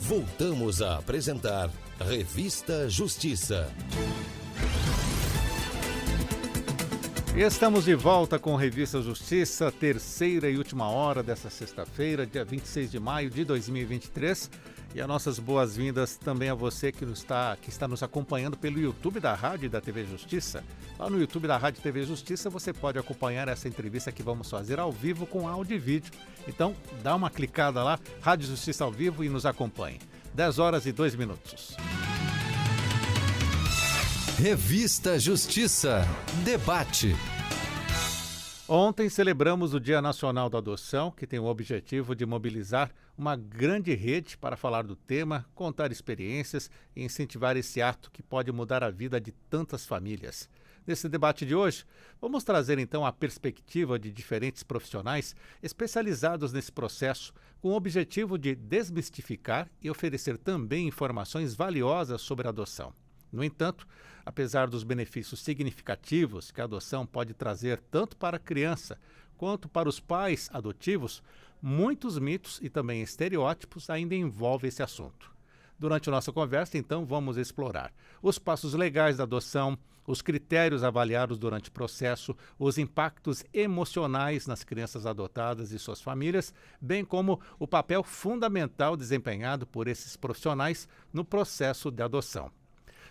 Voltamos a apresentar Revista Justiça. Estamos de volta com Revista Justiça, terceira e última hora dessa sexta-feira, dia 26 de maio de 2023. E as nossas boas-vindas também a você que está nos acompanhando pelo YouTube da Rádio e da TV Justiça. Lá no YouTube da Rádio e TV Justiça você pode acompanhar essa entrevista que vamos fazer ao vivo com áudio e vídeo. Então dá uma clicada lá, Rádio Justiça ao vivo, e nos acompanhe. 10 horas e 2 minutos. Revista Justiça. Debate. Ontem celebramos o Dia Nacional da Adoção, que tem o objetivo de mobilizar uma grande rede para falar do tema, contar experiências e incentivar esse ato que pode mudar a vida de tantas famílias. Nesse debate de hoje, vamos trazer então a perspectiva de diferentes profissionais especializados nesse processo, com o objetivo de desmistificar e oferecer também informações valiosas sobre a adoção. No entanto, apesar dos benefícios significativos que a adoção pode trazer tanto para a criança quanto para os pais adotivos, muitos mitos e também estereótipos ainda envolvem esse assunto. Durante a nossa conversa, então, vamos explorar os passos legais da adoção, os critérios avaliados durante o processo, os impactos emocionais nas crianças adotadas e suas famílias, bem como o papel fundamental desempenhado por esses profissionais no processo de adoção.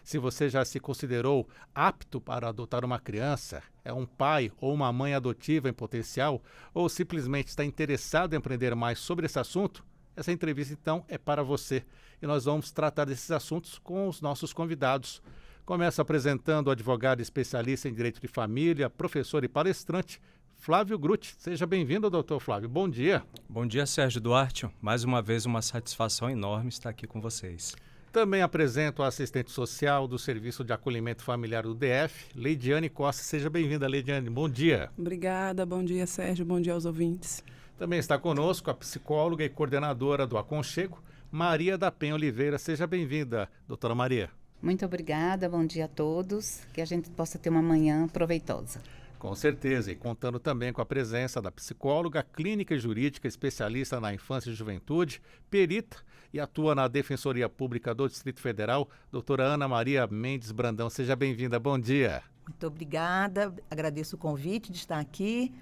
Se você já se considerou apto para adotar uma criança, é um pai ou uma mãe adotiva em potencial, ou simplesmente está interessado em aprender mais sobre esse assunto, essa entrevista então é para você. E nós vamos tratar desses assuntos com os nossos convidados. Começo apresentando o advogado especialista em direito de família, professor e palestrante, Flávio Grutti. Seja bem-vindo, doutor Flávio. Bom dia. Bom dia, Sérgio Duarte. Mais uma vez, uma satisfação enorme estar aqui com vocês. Também apresento a assistente social do Serviço de Acolhimento Familiar do DF, Leidiane Costa. Seja bem-vinda, Leidiane. Bom dia. Obrigada. Bom dia, Sérgio. Bom dia aos ouvintes. Também está conosco a psicóloga e coordenadora do Aconchego, Maria da Penha Oliveira. Seja bem-vinda, doutora Maria. Muito obrigada. Bom dia a todos. Que a gente possa ter uma manhã proveitosa. Com certeza, e contando também com a presença da psicóloga clínica e jurídica, especialista na infância e juventude, perita e atua na Defensoria Pública do Distrito Federal, doutora Ana Maria Mendes Brandão. Seja bem-vinda, bom dia. Muito obrigada, agradeço o convite de estar aqui.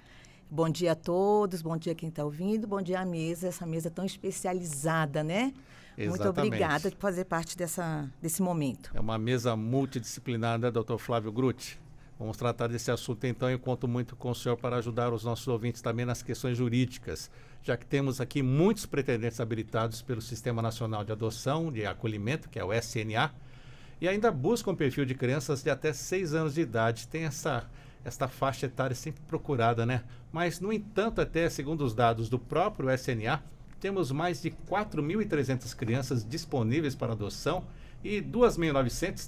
Bom dia a todos, bom dia a quem está ouvindo, bom dia à mesa, essa mesa tão especializada, né? Exatamente. Muito obrigada por fazer parte desse momento. É uma mesa multidisciplinar, né, doutor Flávio Grutti? Vamos tratar desse assunto então e conto muito com o senhor para ajudar os nossos ouvintes também nas questões jurídicas, já que temos aqui muitos pretendentes habilitados pelo Sistema Nacional de Adoção e Acolhimento, que é o SNA, e ainda buscam um perfil de crianças de até 6 anos de idade. Tem esta faixa etária sempre procurada, né? Mas, no entanto, até segundo os dados do próprio SNA, temos mais de 4.300 crianças disponíveis para adoção e 2.900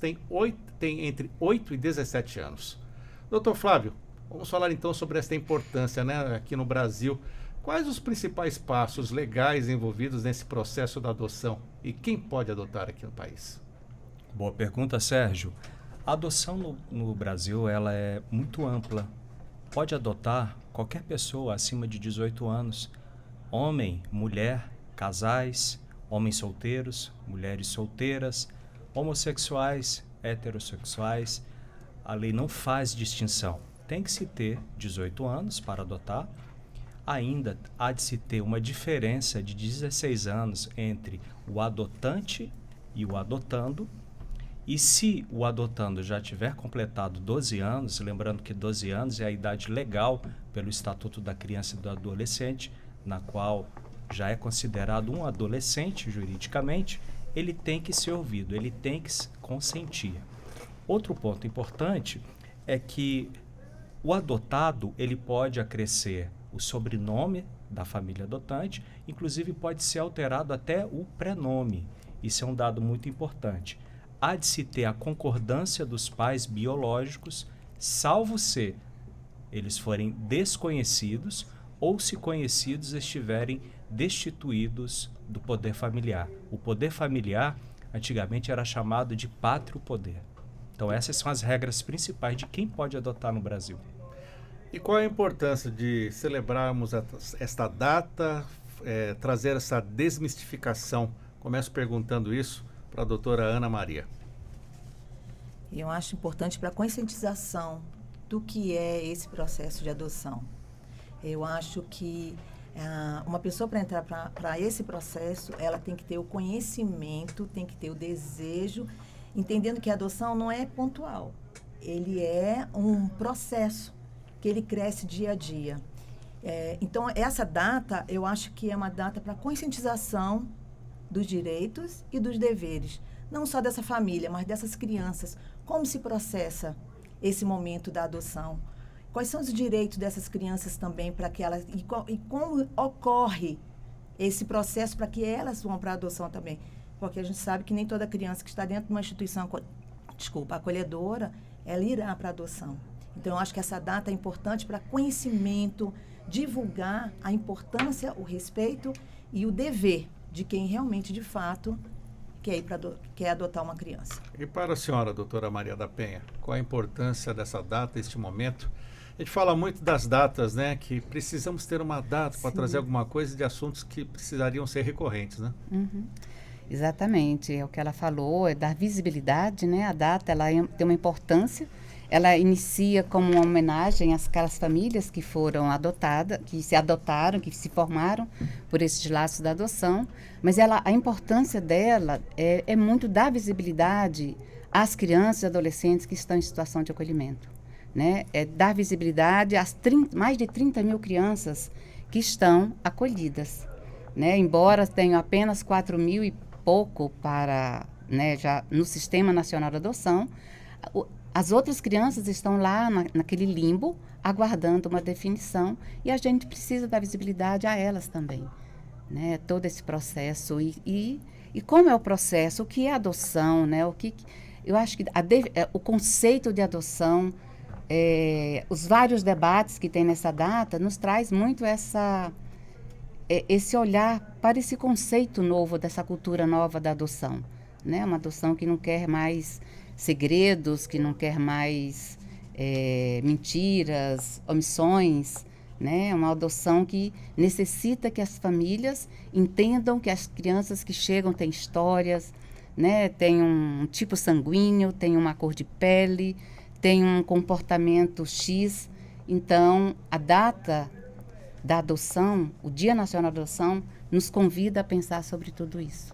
têm entre 8 e 17 anos. Doutor Flávio, vamos falar então sobre esta importância, né, aqui no Brasil. Quais os principais passos legais envolvidos nesse processo da adoção e quem pode adotar aqui no país? Boa pergunta, Sérgio. A adoção no Brasil ela é muito ampla. Pode adotar qualquer pessoa acima de 18 anos, homem, mulher, casais, homens solteiros, mulheres solteiras, homossexuais, heterossexuais. A lei não faz distinção. Tem que se ter 18 anos para adotar. Ainda há de se ter uma diferença de 16 anos entre o adotante e o adotando. E se o adotando já tiver completado 12 anos, lembrando que 12 anos é a idade legal pelo Estatuto da Criança e do Adolescente, na qual já é considerado um adolescente juridicamente, ele tem que ser ouvido, ele tem que consentir. Outro ponto importante é que o adotado ele pode acrescer o sobrenome da família adotante, inclusive pode ser alterado até o prenome. Isso é um dado muito importante. Há de se ter a concordância dos pais biológicos, salvo se eles forem desconhecidos ou se conhecidos estiverem destituídos do poder familiar. O poder familiar antigamente era chamado de pátrio poder. Então essas são as regras principais de quem pode adotar no Brasil. E qual é a importância de celebrarmos esta data, trazer essa desmistificação? Começo perguntando isso para a doutora Ana Maria. E eu acho importante para a conscientização do que é esse processo de adoção. Eu acho que uma pessoa, para entrar para esse processo, ela tem que ter o conhecimento, tem que ter o desejo, entendendo que a adoção não é pontual. Ele é um processo que ele cresce dia a dia. Então, essa data, eu acho que é uma data para conscientização dos direitos e dos deveres, não só dessa família, mas dessas crianças. Como se processa esse momento da adoção? Quais são os direitos dessas crianças também para que elas... E como ocorre esse processo para que elas vão para a adoção também? Porque a gente sabe que nem toda criança que está dentro de uma instituição acolhedora, ela irá para a adoção. Então, eu acho que essa data é importante para conhecimento, divulgar a importância, o respeito e o dever de quem realmente, de fato, quer adotar uma criança. E para a senhora, doutora Maria da Penha, qual a importância dessa data, este momento? A gente fala muito das datas, né? Que precisamos ter uma data para trazer alguma coisa de assuntos que precisariam ser recorrentes, né? Uhum. Exatamente, é o que ela falou, é dar visibilidade, né? A data, ela tem uma importância, ela inicia como uma homenagem àquelas famílias que foram adotadas, que se adotaram, que se formaram por esses laços da adoção, mas a importância dela é muito dar visibilidade às crianças e adolescentes que estão em situação de acolhimento, né? É dar visibilidade às mais de 30 mil crianças que estão acolhidas, né? Embora tenham apenas 4 mil e pouco né, já no Sistema Nacional de Adoção, as outras crianças estão lá naquele limbo, aguardando uma definição, e a gente precisa dar visibilidade a elas também, né? Todo esse processo. E como é o processo, o que é adoção, né? Eu acho que o conceito de adoção, os vários debates que tem nessa data, nos traz muito esse olhar para esse conceito novo, dessa cultura nova da adoção, né? Uma adoção que não quer mais segredos, que não quer mais mentiras, omissões, né? Uma adoção que necessita que as famílias entendam que as crianças que chegam têm histórias, né? Têm um tipo sanguíneo, têm uma cor de pele, têm um comportamento X. Então, a data da adoção, o Dia Nacional da Adoção, nos convida a pensar sobre tudo isso.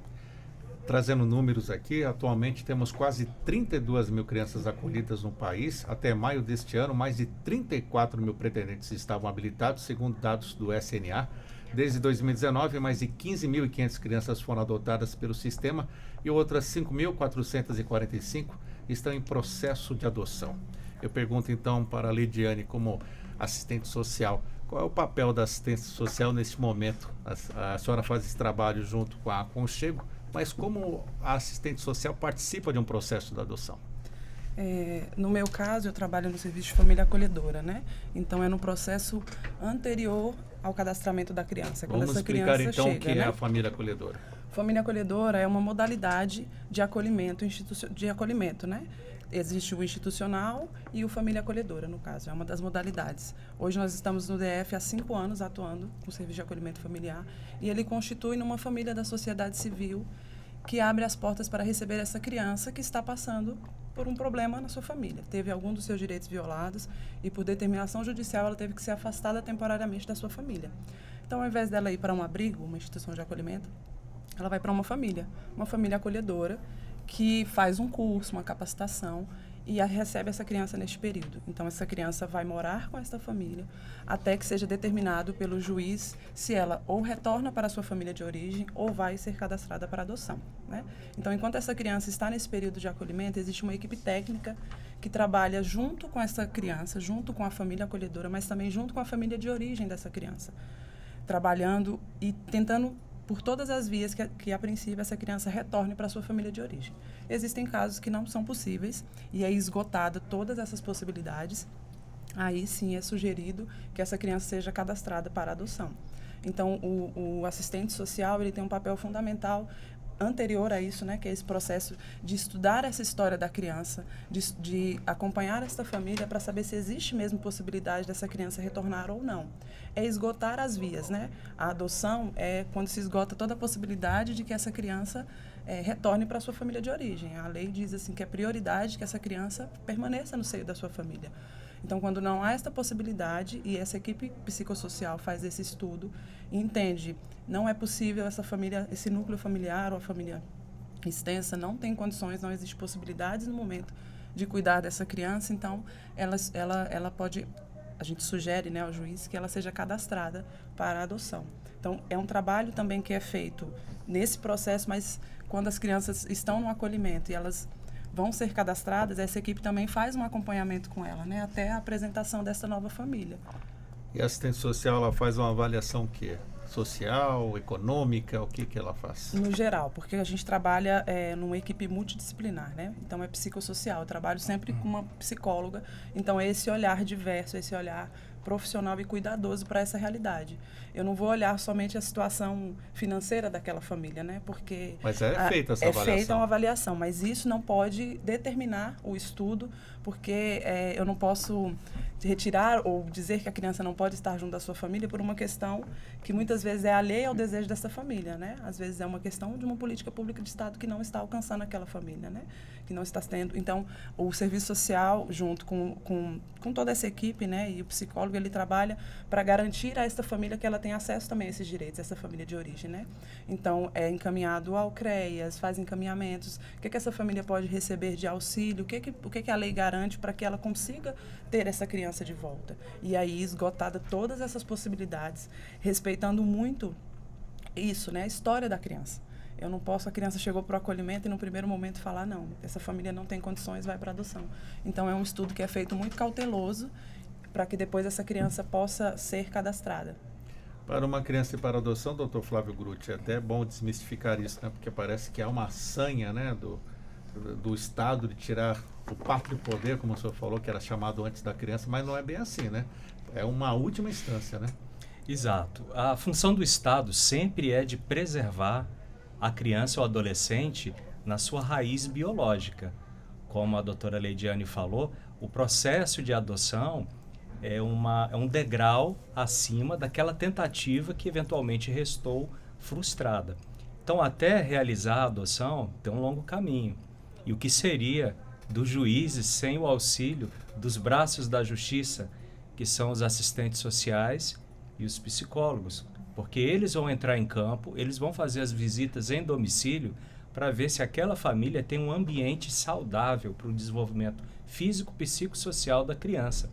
Trazendo números aqui, atualmente temos quase 32 mil crianças acolhidas no país. Até maio deste ano, mais de 34 mil pretendentes estavam habilitados, segundo dados do SNA. Desde 2019, mais de 15.500 crianças foram adotadas pelo sistema e outras 5.445 estão em processo de adoção. Eu pergunto então para a Lidiane, como assistente social, qual é o papel da assistência social neste momento? A senhora faz esse trabalho junto com a Aconchego, mas como a assistente social participa de um processo de adoção? No meu caso, eu trabalho no Serviço de Família Acolhedora, né? Então, é no processo anterior ao cadastramento da criança. Quando Vamos essa explicar criança então chega, o que né? é a família acolhedora. Família acolhedora é uma modalidade de acolhimento, né? Existe o institucional e o família acolhedora, no caso, é uma das modalidades. Hoje nós estamos no DF há 5 anos atuando com o serviço de acolhimento familiar e ele constitui numa família da sociedade civil que abre as portas para receber essa criança que está passando por um problema na sua família. Teve algum dos seus direitos violados e por determinação judicial ela teve que ser afastada temporariamente da sua família. Então, ao invés dela ir para um abrigo, uma instituição de acolhimento, ela vai para uma família acolhedora, que faz um curso, uma capacitação e recebe essa criança neste período. Então, essa criança vai morar com essa família até que seja determinado pelo juiz se ela ou retorna para a sua família de origem ou vai ser cadastrada para adoção, né? Então, enquanto essa criança está nesse período de acolhimento, existe uma equipe técnica que trabalha junto com essa criança, junto com a família acolhedora, mas também junto com a família de origem dessa criança, trabalhando e tentando por todas as vias que a princípio essa criança retorne para a sua família de origem. Existem casos que não são possíveis e é esgotada todas essas possibilidades. Aí sim é sugerido que essa criança seja cadastrada para adoção. Então o assistente social ele tem um papel fundamental anterior a isso, né, que é esse processo de estudar essa história da criança, de acompanhar esta família para saber se existe mesmo possibilidade dessa criança retornar ou não. É esgotar as vias, né? A adoção é quando se esgota toda a possibilidade de que essa criança retorne para a sua família de origem. A lei diz assim que é prioridade que essa criança permaneça no seio da sua família. Então, quando não há esta possibilidade e essa equipe psicossocial faz esse estudo e entende, não é possível essa família, esse núcleo familiar ou a família extensa não tem condições, não existe possibilidades no momento de cuidar dessa criança, então ela pode, a gente sugere, né, ao juiz que ela seja cadastrada para a adoção. Então, é um trabalho também que é feito nesse processo, mas quando as crianças estão no acolhimento e elas vão ser cadastradas, essa equipe também faz um acompanhamento com ela, né, até a apresentação dessa nova família. E a assistente social, ela faz uma avaliação o quê? Social, econômica, o que ela faz? No geral, porque a gente trabalha numa equipe multidisciplinar, né? Então, é psicossocial. Eu trabalho sempre com uma psicóloga. Então, é esse olhar diverso, esse olhar profissional e cuidadoso para essa realidade. Eu não vou olhar somente a situação financeira daquela família, né? Porque mas feita essa avaliação. É feita uma avaliação, mas isso não pode determinar o estudo, porque eu não posso retirar ou dizer que a criança não pode estar junto da sua família por uma questão que muitas vezes é alheia ao desejo dessa família, né? Às vezes é uma questão de uma política pública de Estado que não está alcançando aquela família, né? Que não está tendo. Então, o serviço social, junto com toda essa equipe, né? E o psicólogo, ele trabalha para garantir a esta família que ela tem acesso também a esses direitos, essa família de origem, né? Então, é encaminhado ao CREAS, faz encaminhamentos, o que essa família pode receber de auxílio, o que a lei garante para que ela consiga ter essa criança de volta. E aí, esgotada todas essas possibilidades, respeitando muito isso, né? A história da criança. Eu não posso, a criança chegou para o acolhimento e no primeiro momento falar, não, essa família não tem condições, vai para adoção. Então, é um estudo que é feito muito cauteloso para que depois essa criança possa ser cadastrada. Para uma criança ir para adoção, doutor Flávio Grutti, é até bom desmistificar isso, né? Porque parece que há uma sanha, né, do Estado de tirar o pátrio poder, como o senhor falou, que era chamado antes da criança, mas não é bem assim, né? É uma última instância, né? Exato. A função do Estado sempre é de preservar a criança ou adolescente na sua raiz biológica. Como a doutora Leidiane falou, o processo de adoção é um degrau acima daquela tentativa que eventualmente restou frustrada. Então, até realizar a adoção, tem um longo caminho. E o que seria dos juízes sem o auxílio dos braços da justiça, que são os assistentes sociais e os psicólogos? Porque eles vão entrar em campo, eles vão fazer as visitas em domicílio para ver se aquela família tem um ambiente saudável para o desenvolvimento físico, psicossocial da criança.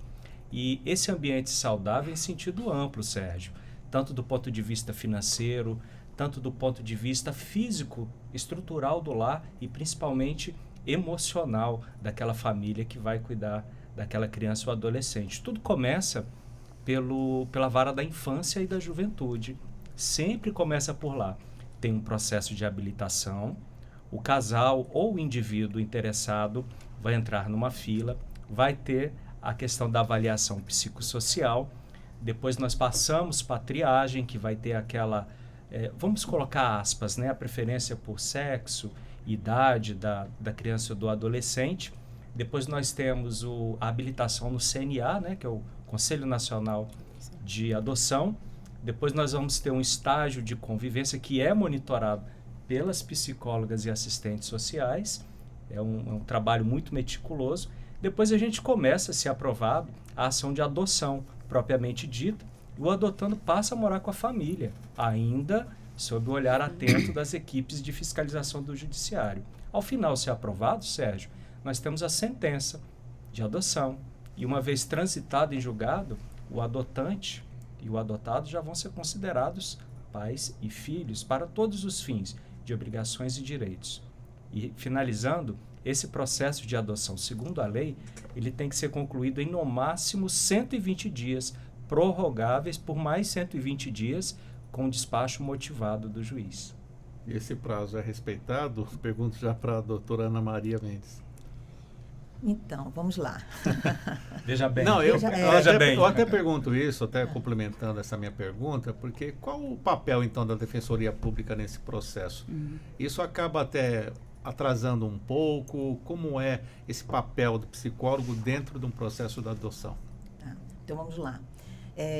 E esse ambiente saudável em sentido amplo, Sérgio, tanto do ponto de vista financeiro, tanto do ponto de vista físico, estrutural do lar e principalmente emocional daquela família que vai cuidar daquela criança ou adolescente. Tudo começa pela vara da infância e da juventude. Sempre começa por lá. Tem um processo de habilitação, o casal ou o indivíduo interessado vai entrar numa fila, vai ter a questão da avaliação psicossocial, depois nós passamos para a triagem, que vai ter aquela, vamos colocar aspas, né, a preferência por sexo, idade da criança ou do adolescente. Depois nós temos a habilitação no CNA, né, que é o Conselho Nacional de Adoção. Depois nós vamos ter um estágio de convivência que é monitorado pelas psicólogas e assistentes sociais. É um trabalho muito meticuloso. Depois a gente começa, se aprovado, a ação de adoção propriamente dita. E o adotando passa a morar com a família, ainda sob o olhar atento das equipes de fiscalização do judiciário. Ao final, se aprovado, Sérgio, nós temos a sentença de adoção. E uma vez transitado em julgado, o adotante e o adotado já vão ser considerados pais e filhos para todos os fins de obrigações e direitos. E finalizando, esse processo de adoção, segundo a lei, ele tem que ser concluído em no máximo 120 dias, prorrogáveis por mais 120 dias, com despacho motivado do juiz. E esse prazo é respeitado? Pergunto já para a doutora Ana Maria Mendes. Então, vamos lá. Veja bem. Não, Veja bem. eu até pergunto isso, até complementando essa minha pergunta, porque qual o papel, então, da Defensoria Pública nesse processo? Isso acaba até atrasando um pouco? Como é esse papel do psicólogo dentro de um processo de adoção? Tá, então, vamos lá.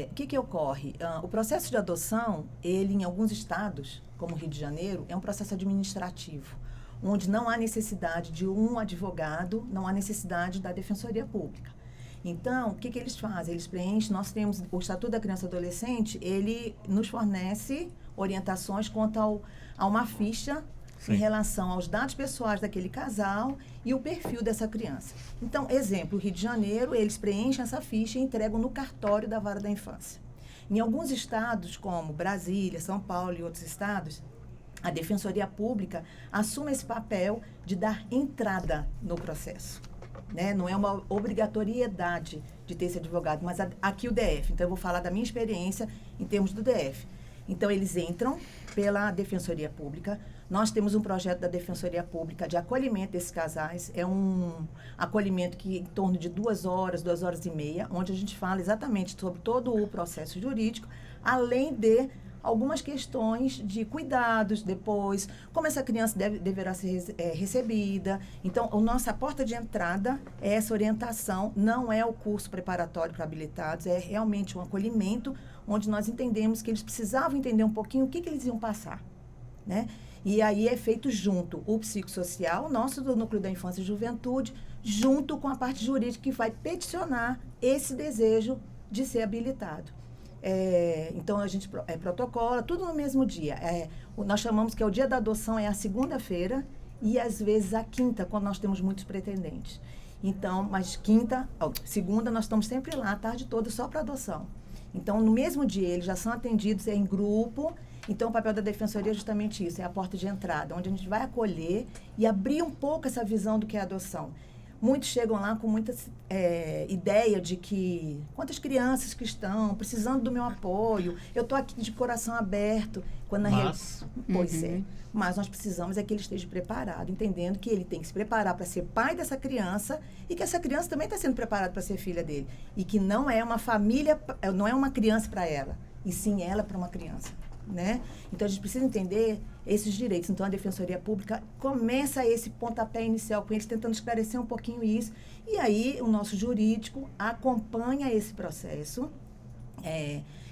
O que ocorre? O processo de adoção, ele, em alguns estados, como o Rio de Janeiro, é um processo administrativo, onde não há necessidade de um advogado, não há necessidade da Defensoria Pública. Então, o que eles fazem? Eles preenchem, nós temos o Estatuto da Criança e Adolescente, ele nos fornece orientações quanto a uma ficha em relação aos dados pessoais daquele casal e o perfil dessa criança. Então, exemplo, o Rio de Janeiro, eles preenchem essa ficha e entregam no cartório da Vara da Infância. Em alguns estados, como Brasília, São Paulo e outros estados, a Defensoria Pública assume esse papel de dar entrada no processo. Né? Não é uma obrigatoriedade de ter esse advogado, mas aqui o DF. Então, eu vou falar da minha experiência em termos do DF. Então, eles entram pela Defensoria Pública. Nós temos um projeto da Defensoria Pública de acolhimento desses casais. É um acolhimento que em torno de 2 horas, 2 horas e meia, onde a gente fala exatamente sobre todo o processo jurídico, além de algumas questões de cuidados depois, como essa criança deverá ser recebida. Então, a nossa porta de entrada é essa orientação, não é o curso preparatório para habilitados, é realmente um acolhimento onde nós entendemos que eles precisavam entender um pouquinho o que eles iam passar, né? E aí é feito junto o psicossocial, nosso do Núcleo da Infância e Juventude, junto com a parte jurídica que vai peticionar esse desejo de ser habilitado. Então, a gente protocola, tudo no mesmo dia. Nós chamamos que o dia da adoção é a segunda-feira e, às vezes, a quinta, quando nós temos muitos pretendentes. Então, mas segunda, nós estamos sempre lá, a tarde toda, só para adoção. Então, no mesmo dia, eles já são atendidos em grupo. Então, o papel da Defensoria é justamente isso, é a porta de entrada, onde a gente vai acolher e abrir um pouco essa visão do que é a adoção. Muitos chegam lá com muita ideia de que quantas crianças que estão precisando do meu apoio, eu estou aqui de coração aberto. Mas nós precisamos que ele esteja preparado, entendendo que ele tem que se preparar para ser pai dessa criança e que essa criança também está sendo preparada para ser filha dele. E que não é uma família, não é uma criança para ela, e sim ela para uma criança. Né? Então, a gente precisa entender esses direitos. Então, a Defensoria Pública começa esse pontapé inicial com eles, tentando esclarecer um pouquinho isso. E aí, o nosso jurídico acompanha esse processo.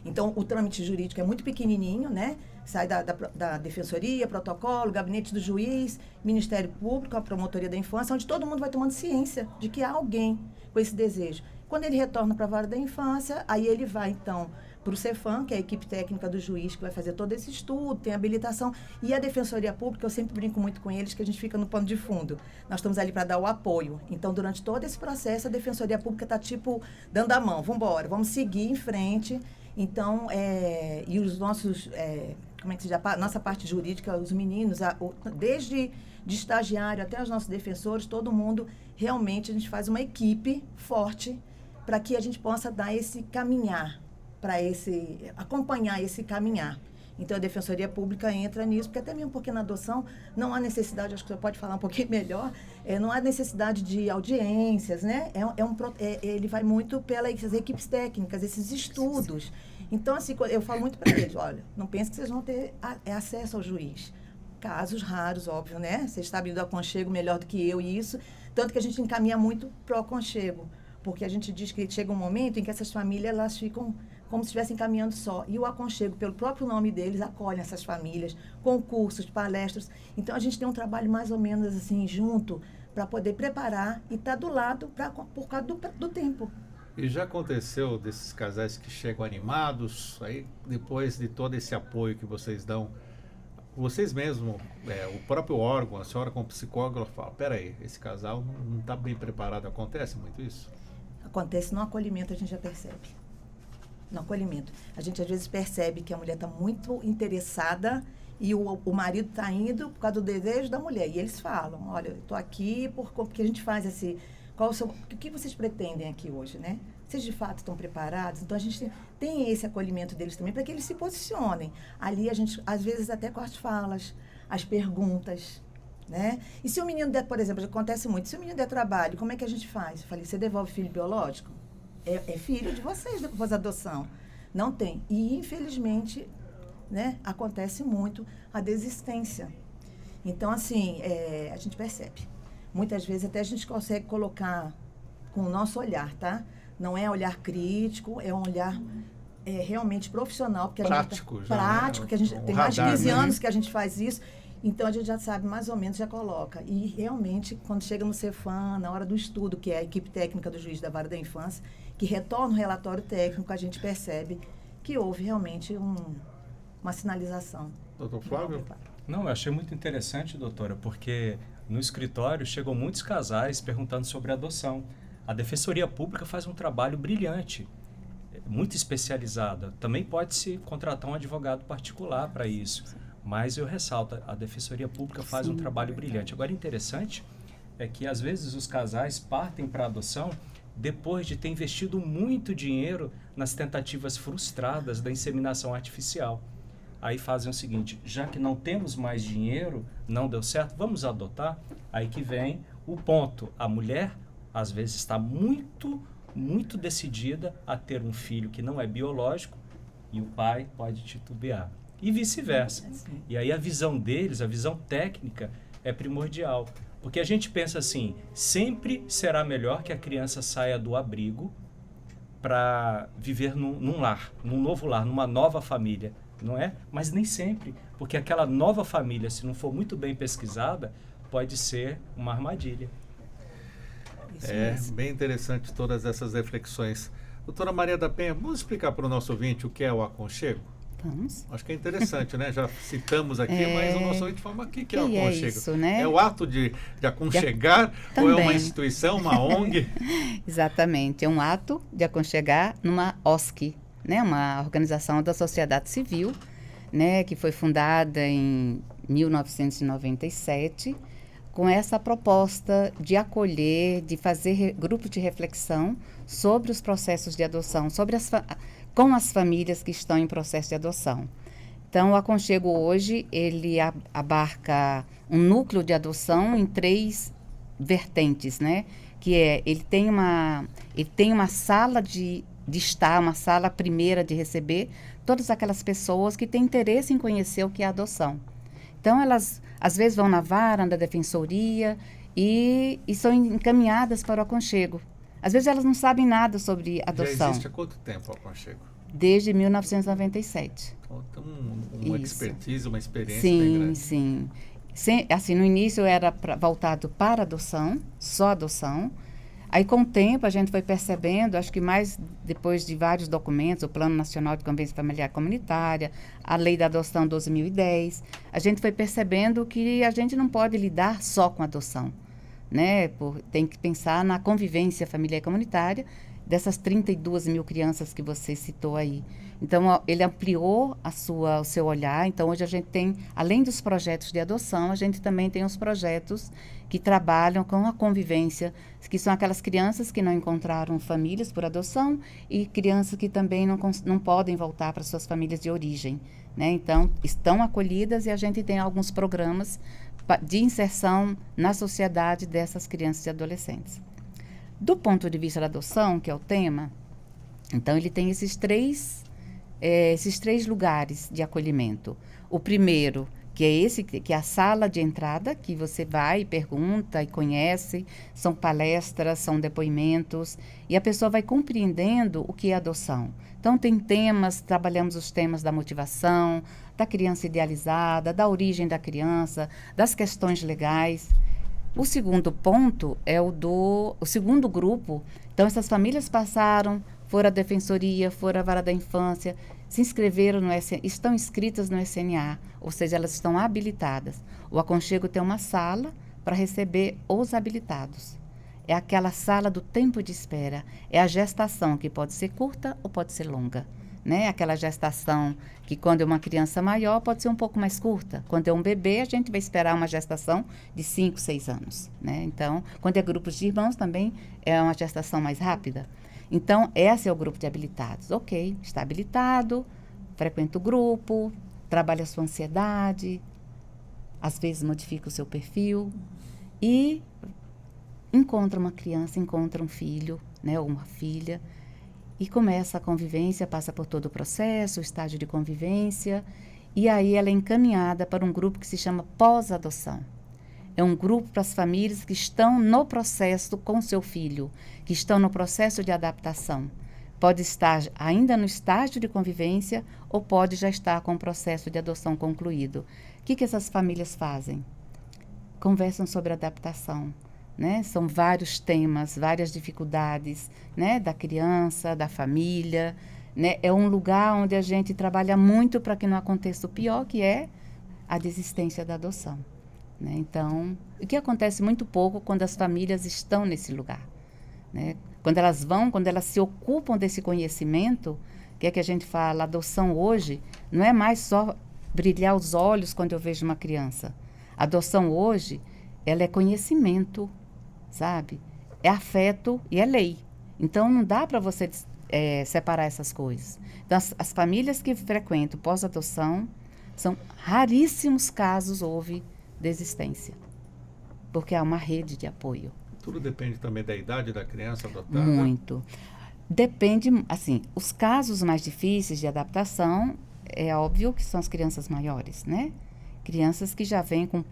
Então, o trâmite jurídico é muito pequenininho, né? Sai da Defensoria, protocolo, gabinete do juiz, Ministério Público, a Promotoria da Infância, onde todo mundo vai tomando ciência de que há alguém com esse desejo. Quando ele retorna para a Vara da Infância, aí ele vai, então, para o Cefam, que é a equipe técnica do juiz, que vai fazer todo esse estudo, tem habilitação. E a Defensoria Pública, eu sempre brinco muito com eles, que a gente fica no pano de fundo. Nós estamos ali para dar o apoio. Então, durante todo esse processo, a Defensoria Pública está, dando a mão. Vamos embora, vamos seguir em frente. Então, e os nossos, nossa parte jurídica, os meninos, desde de estagiário até os nossos defensores, todo mundo, realmente, a gente faz uma equipe forte para que a gente possa dar esse caminhar, acompanhar esse caminhar. Então, a Defensoria Pública entra nisso, porque até mesmo porque na adoção não há necessidade, acho que você pode falar um pouquinho melhor, não há necessidade de audiências, né? Ele vai muito pelas equipes técnicas, esses estudos. Então, assim, eu falo muito para eles, olha, não pense que vocês vão ter acesso ao juiz. Casos raros, óbvio, né? Vocês sabem do aconchego melhor do que eu e isso, tanto que a gente encaminha muito para o aconchego, porque a gente diz que chega um momento em que essas famílias, elas ficam como se estivessem caminhando só. E o aconchego, pelo próprio nome deles, acolhe essas famílias, com cursos, palestras. Então, a gente tem um trabalho mais ou menos assim, junto, para poder preparar e estar do lado por causa do tempo. E já aconteceu desses casais que chegam animados, aí depois de todo esse apoio que vocês dão, vocês mesmos, o próprio órgão, a senhora como psicóloga, fala, peraí, esse casal não está bem preparado. Acontece muito isso? Acontece no acolhimento, a gente já percebe. No acolhimento. A gente, às vezes, percebe que a mulher está muito interessada e o marido está indo por causa do desejo da mulher. E eles falam, olha, eu estou aqui porque a gente faz esse... o que vocês pretendem aqui hoje, né? Vocês, de fato, estão preparados? Então, a gente tem esse acolhimento deles também para que eles se posicionem. Ali, a gente, às vezes, até com as falas, as perguntas, Né? E se o menino der, por exemplo, acontece muito, se o menino der trabalho, como é que a gente faz? Eu falei, você devolve filho biológico? É filho de vocês depois da adoção. Não tem. E, infelizmente, né, acontece muito a desistência. Então, assim, a gente percebe. Muitas vezes até a gente consegue colocar com o nosso olhar, tá? Não é olhar crítico, é um olhar realmente profissional. Porque Prático, a gente, já, prático, né? que a gente tem mais de radar, 15 né? anos que a gente faz isso. Então, a gente já sabe, mais ou menos, já coloca. E, realmente, quando chega no Cefam, na hora do estudo, que é a equipe técnica do juiz da vara da infância, que retorna o relatório técnico, a gente percebe que houve realmente uma sinalização. Doutor Flávio? Não, eu achei muito interessante, doutora, porque no escritório chegam muitos casais perguntando sobre adoção. A Defensoria Pública faz um trabalho brilhante, muito especializada. Também pode-se contratar um advogado particular para isso. Mas eu ressalto, a Defensoria Pública faz um trabalho brilhante. Agora, interessante é que, às vezes, os casais partem para a adoção depois de ter investido muito dinheiro nas tentativas frustradas da inseminação artificial. Aí fazem o seguinte, já que não temos mais dinheiro, não deu certo, vamos adotar? Aí que vem o ponto. A mulher, às vezes, está muito, muito decidida a ter um filho que não é biológico e o pai pode titubear. E vice-versa. E aí a visão deles, a visão técnica, é primordial. Porque a gente pensa assim, sempre será melhor que a criança saia do abrigo para viver num lar, num novo lar, numa nova família, não é? Mas nem sempre, porque aquela nova família, se não for muito bem pesquisada, pode ser uma armadilha. Bem interessante todas essas reflexões. Doutora Maria da Penha, vamos explicar para o nosso ouvinte o que é o aconchego? Vamos. Acho que é interessante, né? Já citamos aqui, mas o nosso ouvinte fala, o que é o Que aconchego? é isso, né? É o ato de aconchegar ou é uma Também. instituição, uma ONG? Exatamente, é um ato de aconchegar numa OSC, né? Uma organização da sociedade civil, né? Que foi fundada em 1997, com essa proposta de acolher, de fazer grupos de reflexão sobre os processos de adoção, com as famílias que estão em processo de adoção. Então, o aconchego hoje, ele abarca um núcleo de adoção em 3 vertentes, né? Que ele tem uma sala de estar, uma sala primeira de receber todas aquelas pessoas que têm interesse em conhecer o que é adoção. Então, elas, às vezes, vão na vara, na defensoria e são encaminhadas para o aconchego. Às vezes, elas não sabem nada sobre adoção. Já existe há quanto tempo o aconchego? Desde 1997. Então, uma expertise, uma experiência sim, bem grande. Sim. Assim, no início era voltado para adoção, só adoção. Aí, com o tempo, a gente foi percebendo, acho que mais depois de vários documentos, o Plano Nacional de Convivência Familiar Comunitária, a Lei da Adoção 12.010, a gente foi percebendo que a gente não pode lidar só com adoção, né? Tem que pensar na convivência familiar e comunitária dessas 32 mil crianças que você citou aí. Então, ele ampliou o seu olhar. Então, hoje a gente tem, além dos projetos de adoção, a gente também tem os projetos que trabalham com a convivência, que são aquelas crianças que não encontraram famílias por adoção e crianças que também não podem voltar para suas famílias de origem, né? Então, estão acolhidas e a gente tem alguns programas de inserção na sociedade dessas crianças e adolescentes. Do ponto de vista da adoção, que é o tema, então ele tem esses três lugares de acolhimento. O primeiro, que é a sala de entrada, que você vai e pergunta e conhece, são palestras, são depoimentos, e a pessoa vai compreendendo o que é adoção. Então, tem temas, trabalhamos os temas da motivação, da criança idealizada, da origem da criança, das questões legais. O segundo ponto é o segundo grupo. Então, essas famílias foram à defensoria, foram à vara da infância, se inscreveram no SNA, estão inscritas no SNA, ou seja, elas estão habilitadas. O aconchego tem uma sala para receber os habilitados. É aquela sala do tempo de espera. É a gestação, que pode ser curta ou pode ser longa, né? Aquela gestação que, quando é uma criança maior, pode ser um pouco mais curta. Quando é um bebê, a gente vai esperar uma gestação de 5, 6 anos, né? Então, quando é grupos de irmãos, também é uma gestação mais rápida. Então, esse é o grupo de habilitados. Ok, está habilitado, frequenta o grupo, trabalha a sua ansiedade, às vezes modifica o seu perfil e encontra uma criança, encontra um filho, né, ou uma filha, e começa a convivência, passa por todo o processo, o estágio de convivência, e aí ela é encaminhada para um grupo que se chama pós-adoção. É um grupo para as famílias que estão no processo com seu filho, que estão no processo de adaptação. Pode estar ainda no estágio de convivência ou pode já estar com o processo de adoção concluído. O que essas famílias fazem? Conversam sobre adaptação, né? São vários temas, várias dificuldades, né? Da criança, da família, né? É um lugar onde a gente trabalha muito para que não aconteça o pior, que é a desistência da adoção, né? Então, o que acontece muito pouco quando as famílias estão nesse lugar, né? Quando elas se ocupam desse conhecimento, que é que a gente fala, a adoção hoje não é mais só brilhar os olhos quando eu vejo uma criança. A adoção hoje, ela é conhecimento, sabe? É afeto e é lei. Então, não dá para você separar essas coisas. Então, as famílias que frequentam pós-adoção, são raríssimos casos houve desistência, porque há uma rede de apoio. Tudo depende também da idade da criança adotada? Muito. Depende, assim, os casos mais difíceis de adaptação, é óbvio que são as crianças maiores, né? Crianças que já vêm com,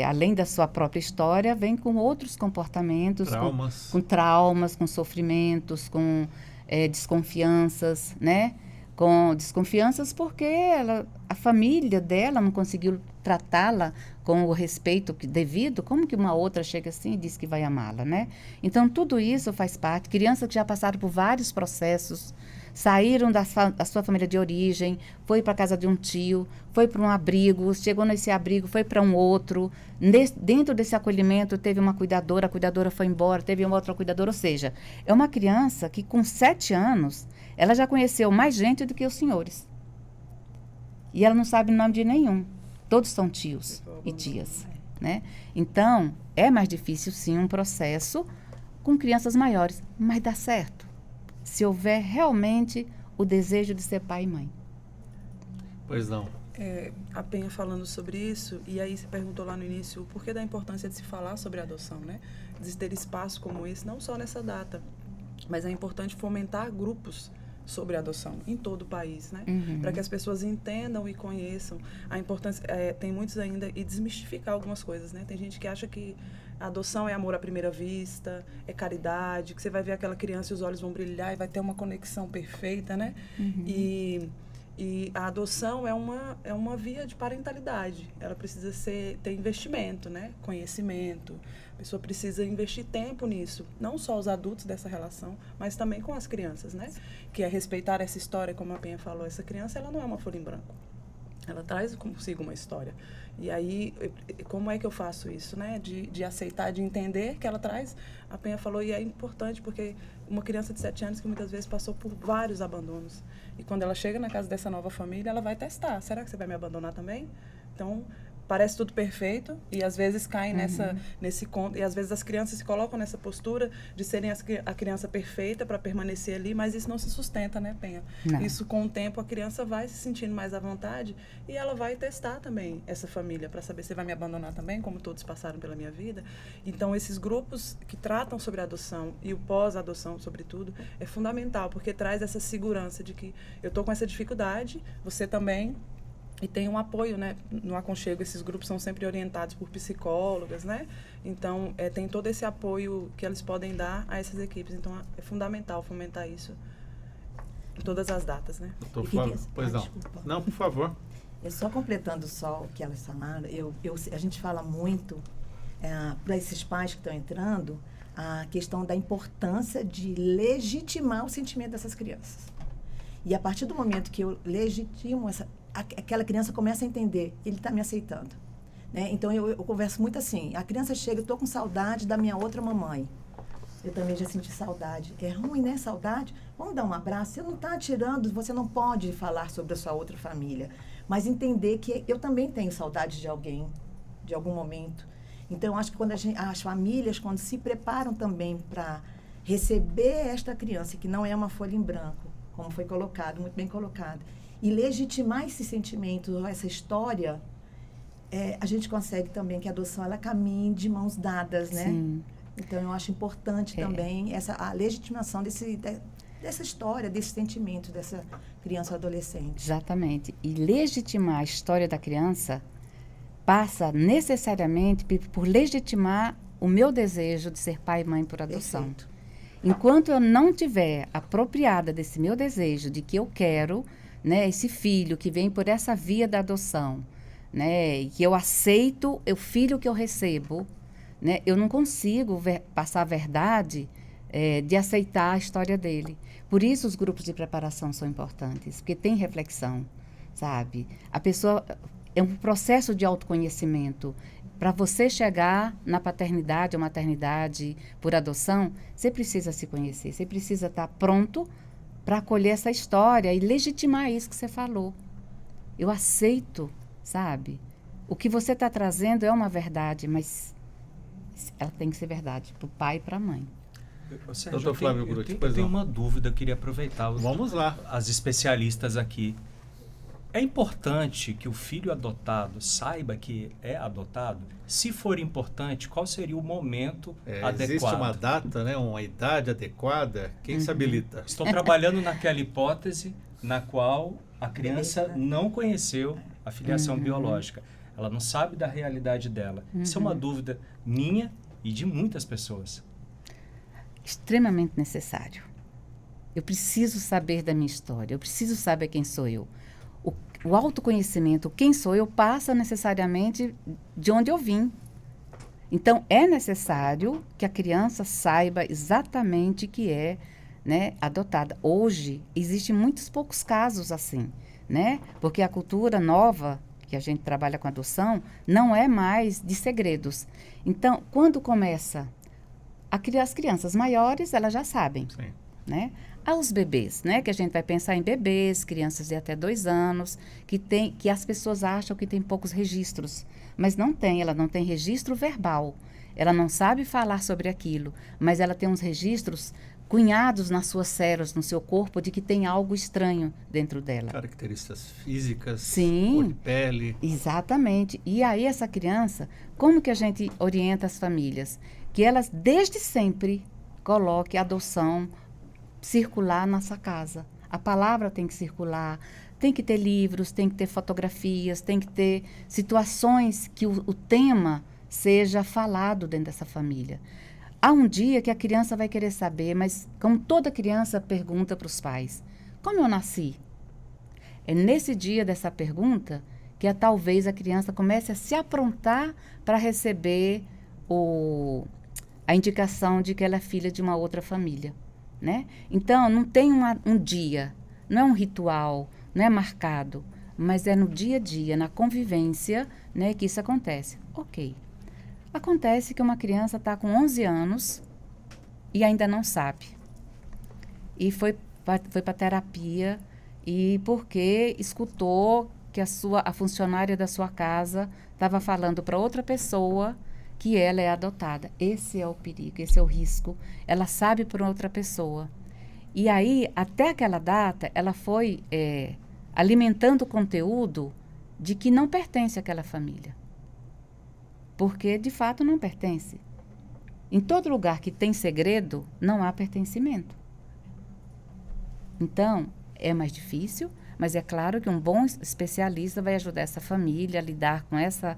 além da sua própria história, vêm com outros comportamentos. Traumas. Com traumas, com sofrimentos, com desconfianças, né? Com desconfianças porque a família dela não conseguiu tratá-la com o respeito devido. Como que uma outra chega assim e diz que vai amá-la, né? Então, tudo isso faz parte. Crianças que já passaram por vários processos, saíram da sua família de origem, foi para a casa de um tio, foi para um abrigo, chegou nesse abrigo, foi para um outro. Dentro desse acolhimento, teve uma cuidadora, a cuidadora foi embora, teve uma outra cuidadora. Ou seja, é uma criança que com 7 anos, ela já conheceu mais gente do que os senhores. E ela não sabe o nome de nenhum. Todos são tios e tias, né? Então, é mais difícil, sim, um processo com crianças maiores. Mas dá certo. Se houver realmente o desejo de ser pai e mãe. Pois não. A Penha falando sobre isso, e aí você perguntou lá no início o porquê da importância de se falar sobre a adoção, né? De ter espaço como esse, não só nessa data, mas é importante fomentar grupos sobre a adoção em todo o país, né? Uhum. Para que as pessoas entendam e conheçam a importância. Tem muitos ainda, e desmistificar algumas coisas, né? Tem gente que acha que a adoção é amor à primeira vista, é caridade, que você vai ver aquela criança e os olhos vão brilhar e vai ter uma conexão perfeita, né? Uhum. E a adoção é uma via de parentalidade. Ela precisa ter investimento, né? Conhecimento. A pessoa precisa investir tempo nisso. Não só os adultos dessa relação, mas também com as crianças, né? Que é respeitar essa história, como a Penha falou. Essa criança, ela não é uma folha em branco. Ela traz consigo uma história. E aí, como é que eu faço isso, né? De aceitar, de entender que ela traz. A Penha falou, e é importante porque uma criança de 7 anos que muitas vezes passou por vários abandonos. E quando ela chega na casa dessa nova família, ela vai testar. Será que você vai me abandonar também? Então, parece tudo perfeito e às vezes caem nesse conto. E às vezes as crianças se colocam nessa postura de serem a criança perfeita para permanecer ali, mas isso não se sustenta, né, Penha? Não. Isso, com o tempo, a criança vai se sentindo mais à vontade e ela vai testar também essa família para saber se vai me abandonar também, como todos passaram pela minha vida. Então, esses grupos que tratam sobre a adoção e o pós-adoção, sobretudo, é fundamental, porque traz essa segurança de que eu estou com essa dificuldade, você também. E tem um apoio, né, no aconchego. Esses grupos são sempre orientados por psicólogas, né? Então, tem todo esse apoio que eles podem dar a essas equipes. Então, é fundamental fomentar isso em todas as datas, né? Doutor Flávio, pois não. Desculpa. Não, por favor. Só completando só o que elas falaram, a gente fala muito para esses pais que estão entrando, a questão da importância de legitimar o sentimento dessas crianças. E a partir do momento que eu legitimo aquela criança começa a entender, ele está me aceitando, né? Então, eu converso muito assim, a criança chega, eu estou com saudade da minha outra mamãe. Eu também já senti saudade. É ruim, né? Saudade? Vamos dar um abraço. Você não está tirando, você não pode falar sobre a sua outra família. Mas entender que eu também tenho saudade de alguém, de algum momento. Então, eu acho que quando as famílias, quando se preparam também para receber esta criança, que não é uma folha em branco, como foi colocado, muito bem colocado, e legitimar esse sentimento, essa história, a gente consegue também que a adoção ela caminhe de mãos dadas, né? Sim. Então, eu acho importante também a legitimação dessa história, desse sentimento dessa criança ou adolescente. Exatamente. E legitimar a história da criança passa necessariamente por legitimar o meu desejo de ser pai e mãe por adoção. Perfeito. Enquanto eu não tiver apropriada desse meu desejo, de que eu quero, né, esse filho que vem por essa via da adoção, né, e que eu aceito o filho que eu recebo, né, eu não consigo passar a verdade de aceitar a história dele. Por isso os grupos de preparação são importantes, porque tem reflexão, sabe? A pessoa é um processo de autoconhecimento. Para você chegar na paternidade ou maternidade por adoção, você precisa se conhecer, você precisa estar pronto para acolher essa história e legitimar isso que você falou. Eu aceito, sabe? O que você está trazendo é uma verdade, mas ela tem que ser verdade para o pai e para a mãe. Sérgio, Doutor Flávio Grutti, eu tenho uma dúvida, eu queria aproveitar Vamos lá. as especialistas aqui. É importante que o filho adotado saiba que é adotado? Se for importante, qual seria o momento adequado? Existe uma data, né, uma idade adequada? Quem se habilita? Estou trabalhando naquela hipótese na qual a criança não conheceu a filiação biológica. Ela não sabe da realidade dela. Isso é uma dúvida minha e de muitas pessoas. Extremamente necessário. Eu preciso saber da minha história, eu preciso saber quem sou eu. O autoconhecimento, quem sou eu, passa necessariamente de onde eu vim. Então, é necessário que a criança saiba exatamente que é, né, adotada. Hoje, existem muitos poucos casos assim, né? Porque a cultura nova, que a gente trabalha com adoção, não é mais de segredos. Então, quando começa as crianças maiores, elas já sabem, Sim. né? Aos bebês, né? Que a gente vai pensar em bebês, crianças de até 2 anos, que as pessoas acham que tem poucos registros, mas não tem, ela não tem registro verbal, ela não sabe falar sobre aquilo, mas ela tem uns registros cunhados nas suas células, no seu corpo, de que tem algo estranho dentro dela. Características físicas, Sim. cor de pele. Exatamente. E aí essa criança, como que a gente orienta as famílias? Que elas, desde sempre, coloquem a adoção circular nessa casa. A palavra tem que circular, tem que ter livros, tem que ter fotografias, tem que ter situações que o tema seja falado dentro dessa família. Há um dia que a criança vai querer saber, mas como toda criança pergunta para os pais, como eu nasci? É nesse dia dessa pergunta que talvez a criança comece a se aprontar para receber a indicação de que ela é filha de uma outra família. Né? Então, não tem um dia, não é um ritual, não é marcado, mas é no dia a dia, na convivência, né, que isso acontece. Ok. Acontece que uma criança está com 11 anos e ainda não sabe. E foi para terapia e porque escutou que a funcionária da sua casa estava falando para outra pessoa que ela é adotada. Esse é o perigo, esse é o risco. Ela sabe por outra pessoa. E aí, até aquela data, ela foi alimentando o conteúdo de que não pertence àquela família. Porque, de fato, não pertence. Em todo lugar que tem segredo, não há pertencimento. Então, é mais difícil, mas é claro que um bom especialista vai ajudar essa família a lidar com essa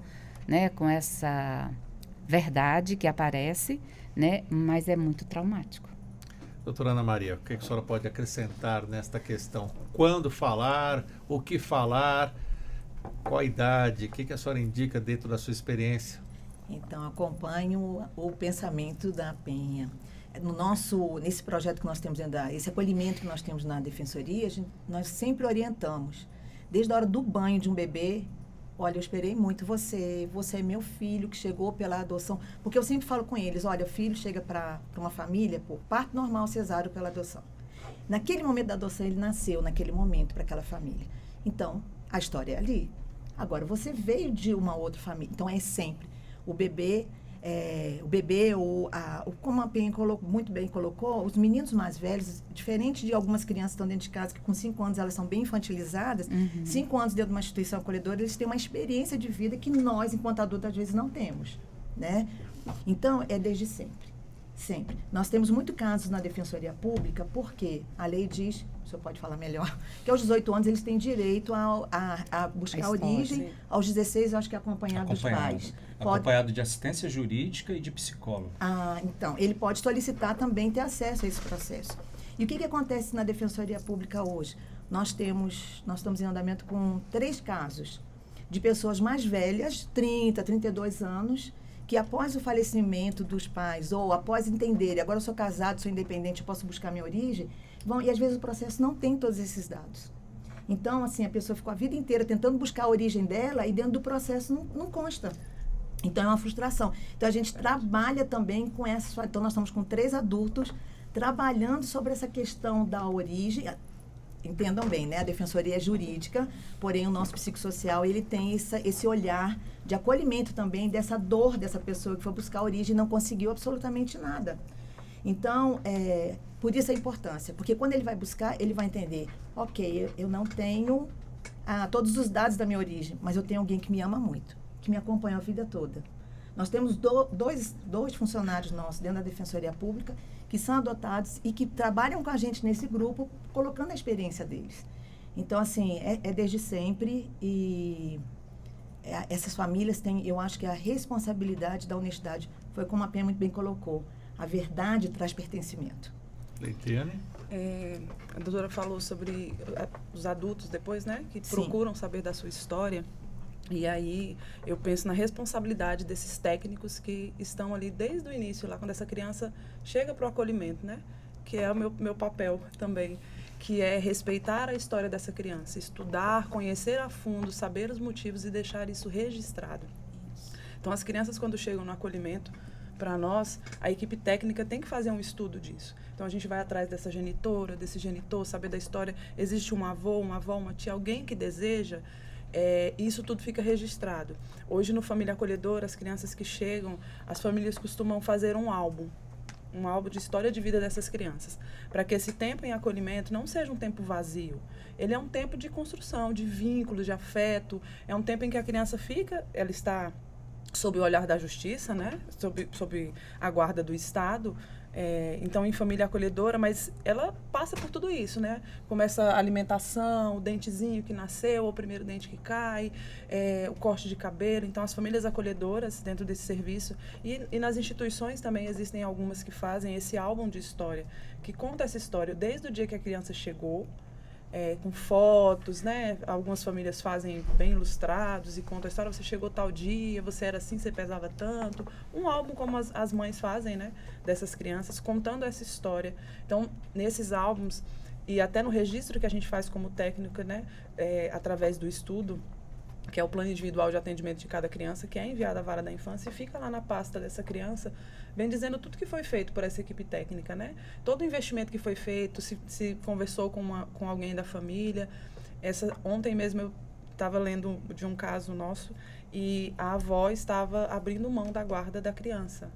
verdade que aparece, né? Mas é muito traumático. Doutora Ana Maria, o que a senhora pode acrescentar nesta questão? Quando falar, o que falar, qual a idade, o que a senhora indica dentro da sua experiência? Então, acompanho o pensamento da Penha. Nesse projeto que nós temos, esse acolhimento que nós temos na Defensoria, nós sempre orientamos. Desde a hora do banho de um bebê, olha, eu esperei muito você é meu filho que chegou pela adoção. Porque eu sempre falo com eles, olha, o filho chega para uma família por parto normal, cesárea ou pela adoção. Naquele momento da adoção, ele nasceu naquele momento para aquela família. Então, a história é ali. Agora, você veio de uma outra família. Então, é sempre o bebê, o bebê, como a Penha muito bem colocou, os meninos mais velhos, diferente de algumas crianças que estão dentro de casa, que com 5 anos elas são bem infantilizadas, 5 anos dentro de uma instituição acolhedora, eles têm uma experiência de vida que nós, enquanto adultos, às vezes não temos, né? Então, é desde sempre. Sempre. Nós temos muitos casos na Defensoria Pública, porque a lei diz, o senhor pode falar melhor, que aos 18 anos eles têm direito a buscar a origem, sim. Aos 16 eu acho que é acompanhado dos pais. Acompanhado de assistência jurídica e de psicólogo. Então, ele pode solicitar também ter acesso a esse processo. E o que acontece na Defensoria Pública hoje? Nós estamos em andamento com 3 casos de pessoas mais velhas, 30, 32 anos, que após o falecimento dos pais, ou após entenderem, agora eu sou casado, sou independente, eu posso buscar minha origem, e às vezes o processo não tem todos esses dados. Então, assim, a pessoa ficou a vida inteira tentando buscar a origem dela e dentro do processo não consta. Então, é uma frustração. Então, a gente trabalha também com essa... Então, nós estamos com 3 adultos trabalhando sobre essa questão da origem. Entendam bem, né? A defensoria é jurídica, porém o nosso psicossocial, ele tem esse olhar de acolhimento também dessa dor dessa pessoa que foi buscar a origem e não conseguiu absolutamente nada. Então, por isso a importância, porque quando ele vai buscar, ele vai entender, ok, eu não tenho todos os dados da minha origem, mas eu tenho alguém que me ama muito, que me acompanha a vida toda. Nós temos dois funcionários nossos dentro da Defensoria Pública que são adotados e que trabalham com a gente nesse grupo, colocando a experiência deles. Então, assim, é desde sempre e essas famílias têm, eu acho que a responsabilidade da honestidade, foi como a Penha muito bem colocou, a verdade traz pertencimento. Leitiane? A doutora falou sobre os adultos depois, né, que Sim. procuram saber da sua história. E aí eu penso na responsabilidade desses técnicos que estão ali desde o início, lá quando essa criança chega para o acolhimento, né? Que é o meu papel também, que é respeitar a história dessa criança, estudar, conhecer a fundo, saber os motivos e deixar isso registrado. Então, as crianças, quando chegam no acolhimento, para nós, a equipe técnica tem que fazer um estudo disso. Então, a gente vai atrás dessa genitora, desse genitor, saber da história. Existe um avô, uma avó, uma tia, alguém que deseja... isso tudo fica registrado. Hoje, no Família Acolhedora, as crianças que chegam, as famílias costumam fazer um álbum de história de vida dessas crianças, para que esse tempo em acolhimento não seja um tempo vazio. Ele é um tempo de construção, de vínculos, de afeto. É um tempo em que a criança ela está sob o olhar da justiça, né? sob a guarda do Estado. Então, em família acolhedora, mas ela passa por tudo isso, né? Começa a alimentação, o dentezinho que nasceu, o primeiro dente que cai, o corte de cabelo. Então, as famílias acolhedoras dentro desse serviço e nas instituições também existem algumas que fazem esse álbum de história, que conta essa história desde o dia que a criança chegou, com fotos, né? Algumas famílias fazem bem ilustrados e contam a história. Você chegou tal dia, você era assim, você pesava tanto. Um álbum como as mães fazem, né? Dessas crianças, contando essa história. Então, nesses álbuns, e até no registro que a gente faz como técnica, né? Através do estudo, que é o plano individual de atendimento de cada criança, que é enviado à vara da infância e fica lá na pasta dessa criança, vem dizendo tudo que foi feito por essa equipe técnica, né? Todo o investimento que foi feito, se conversou com alguém da família. Ontem mesmo eu estava lendo de um caso nosso e a avó estava abrindo mão da guarda da criança.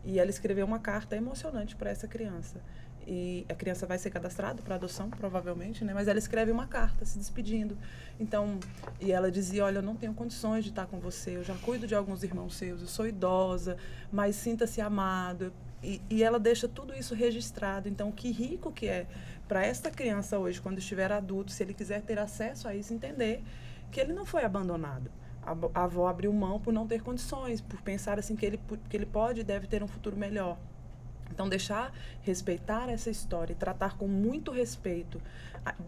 E ela escreveu uma carta emocionante para essa criança. E a criança vai ser cadastrada para adoção, provavelmente, né? Mas ela escreve uma carta se despedindo. Então, e ela dizia, olha, eu não tenho condições de estar com você, eu já cuido de alguns irmãos seus, eu sou idosa, mas sinta-se amado. E ela deixa tudo isso registrado. Então, que rico que é para esta criança hoje, quando estiver adulto, se ele quiser ter acesso a isso, entender que ele não foi abandonado. A avó abriu mão por não ter condições, por pensar assim que ele pode e deve ter um futuro melhor. Então, respeitar essa história e tratar com muito respeito,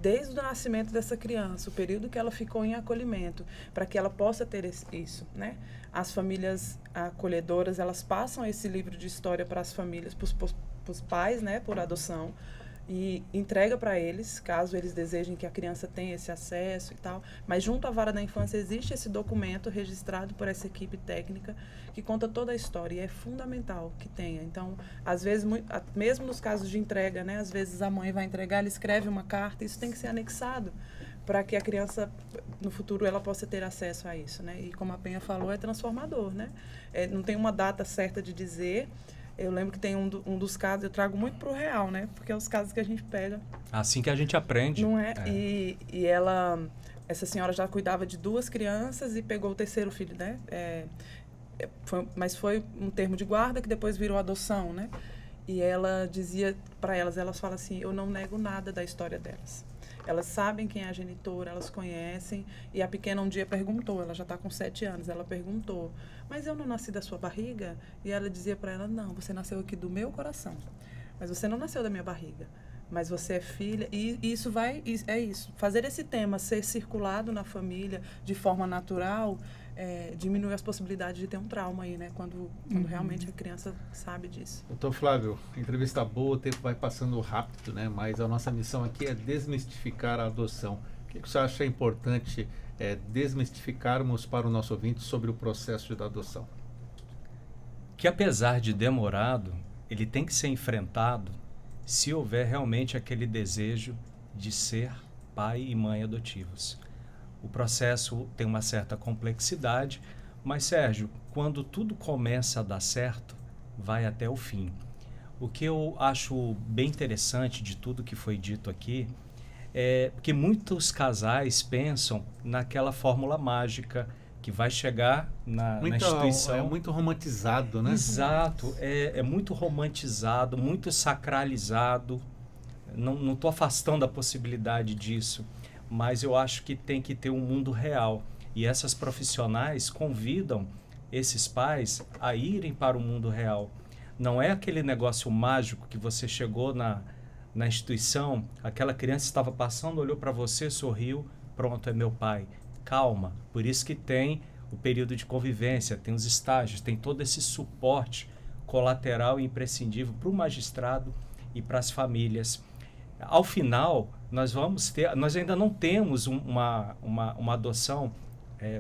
desde o nascimento dessa criança, o período que ela ficou em acolhimento, para que ela possa ter isso, né? As famílias acolhedoras, elas passam esse livro de história para as famílias, para os pais, né, por adoção, e entrega para eles, caso eles desejem que a criança tenha esse acesso e tal. Mas junto à vara da infância existe esse documento registrado por essa equipe técnica que conta toda a história e é fundamental que tenha. Então, às vezes, mesmo nos casos de entrega, né, às vezes a mãe vai entregar, ela escreve uma carta, isso tem que ser anexado para que a criança, no futuro, ela possa ter acesso a isso, né? E como a Penha falou, é transformador, né? Não tem uma data certa de dizer. Eu lembro que tem um dos casos, eu trago muito para o real, né? Porque é os casos que a gente pega. Assim que a gente aprende. Não é? E essa senhora já cuidava de 2 crianças e pegou o 3º filho, né? Mas foi um termo de guarda que depois virou adoção, né? E ela dizia para elas falam assim, eu não nego nada da história delas. Elas sabem quem é a genitora, elas conhecem. E a pequena um dia perguntou, ela já está com 7 anos, ela perguntou, mas eu não nasci da sua barriga? E ela dizia para ela, não, você nasceu aqui do meu coração, mas você não nasceu da minha barriga. Mas você é filha, e isso é isso. Fazer esse tema ser circulado na família de forma natural, diminui as possibilidades de ter um trauma aí, né? Quando realmente a criança sabe disso. Doutor Flávio, entrevista boa, o tempo vai passando rápido, né? Mas a nossa missão aqui é desmistificar a adoção. O que você acha importante desmistificarmos para o nosso ouvinte sobre o processo da adoção? Que apesar de demorado, ele tem que ser enfrentado se houver realmente aquele desejo de ser pai e mãe adotivos. O processo tem uma certa complexidade, mas, Sérgio, quando tudo começa a dar certo, vai até o fim. O que eu acho bem interessante de tudo que foi dito aqui é que muitos casais pensam naquela fórmula mágica que vai chegar na instituição. É muito romantizado, né? Exato, é muito romantizado, muito sacralizado. Não estou afastando a possibilidade disso, mas eu acho que tem que ter um mundo real. E essas profissionais convidam esses pais a irem para o mundo real. Não é aquele negócio mágico que você chegou na instituição, aquela criança estava passando, olhou para você, sorriu, pronto, é meu pai. Calma, por isso que tem o período de convivência, tem os estágios, tem todo esse suporte colateral e imprescindível para o magistrado e para as famílias. Ao final, nós ainda não temos uma adoção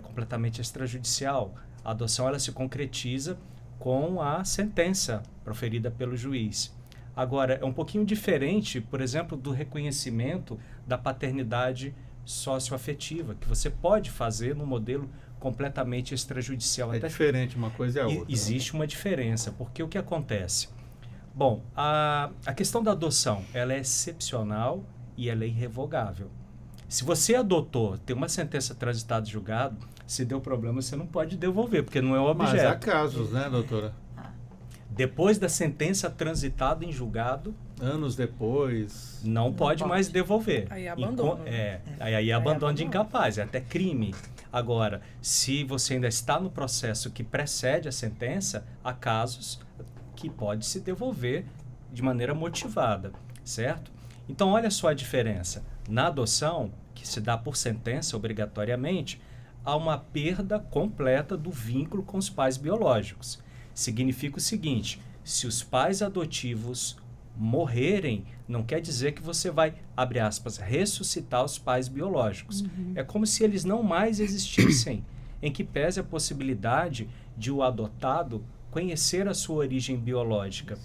completamente extrajudicial. A adoção ela se concretiza com a sentença proferida pelo juiz. Agora, é um pouquinho diferente, por exemplo, do reconhecimento da paternidade socioafetiva, que você pode fazer no modelo completamente extrajudicial. É diferente uma coisa e a outra. Existe uma diferença, porque o que acontece? Bom, a questão da adoção, ela é excepcional e ela é irrevogável. Se você adotou, tem uma sentença transitada em julgado, se deu problema, você não pode devolver, porque não é o objeto. Mas há casos, né, doutora? Depois da sentença transitada em julgado, anos depois, não pode mais devolver. Aí abandono. Aí abandono de incapaz, é até crime. Agora, se você ainda está no processo que precede a sentença, há casos que pode se devolver de maneira motivada, certo? Então, olha só a diferença. Na adoção, que se dá por sentença obrigatoriamente, há uma perda completa do vínculo com os pais biológicos. Significa o seguinte, se os pais adotivos morrerem, não quer dizer que você vai, abre aspas, ressuscitar os pais biológicos. É como se eles não mais existissem, em que pese a possibilidade de o adotado conhecer a sua origem biológica.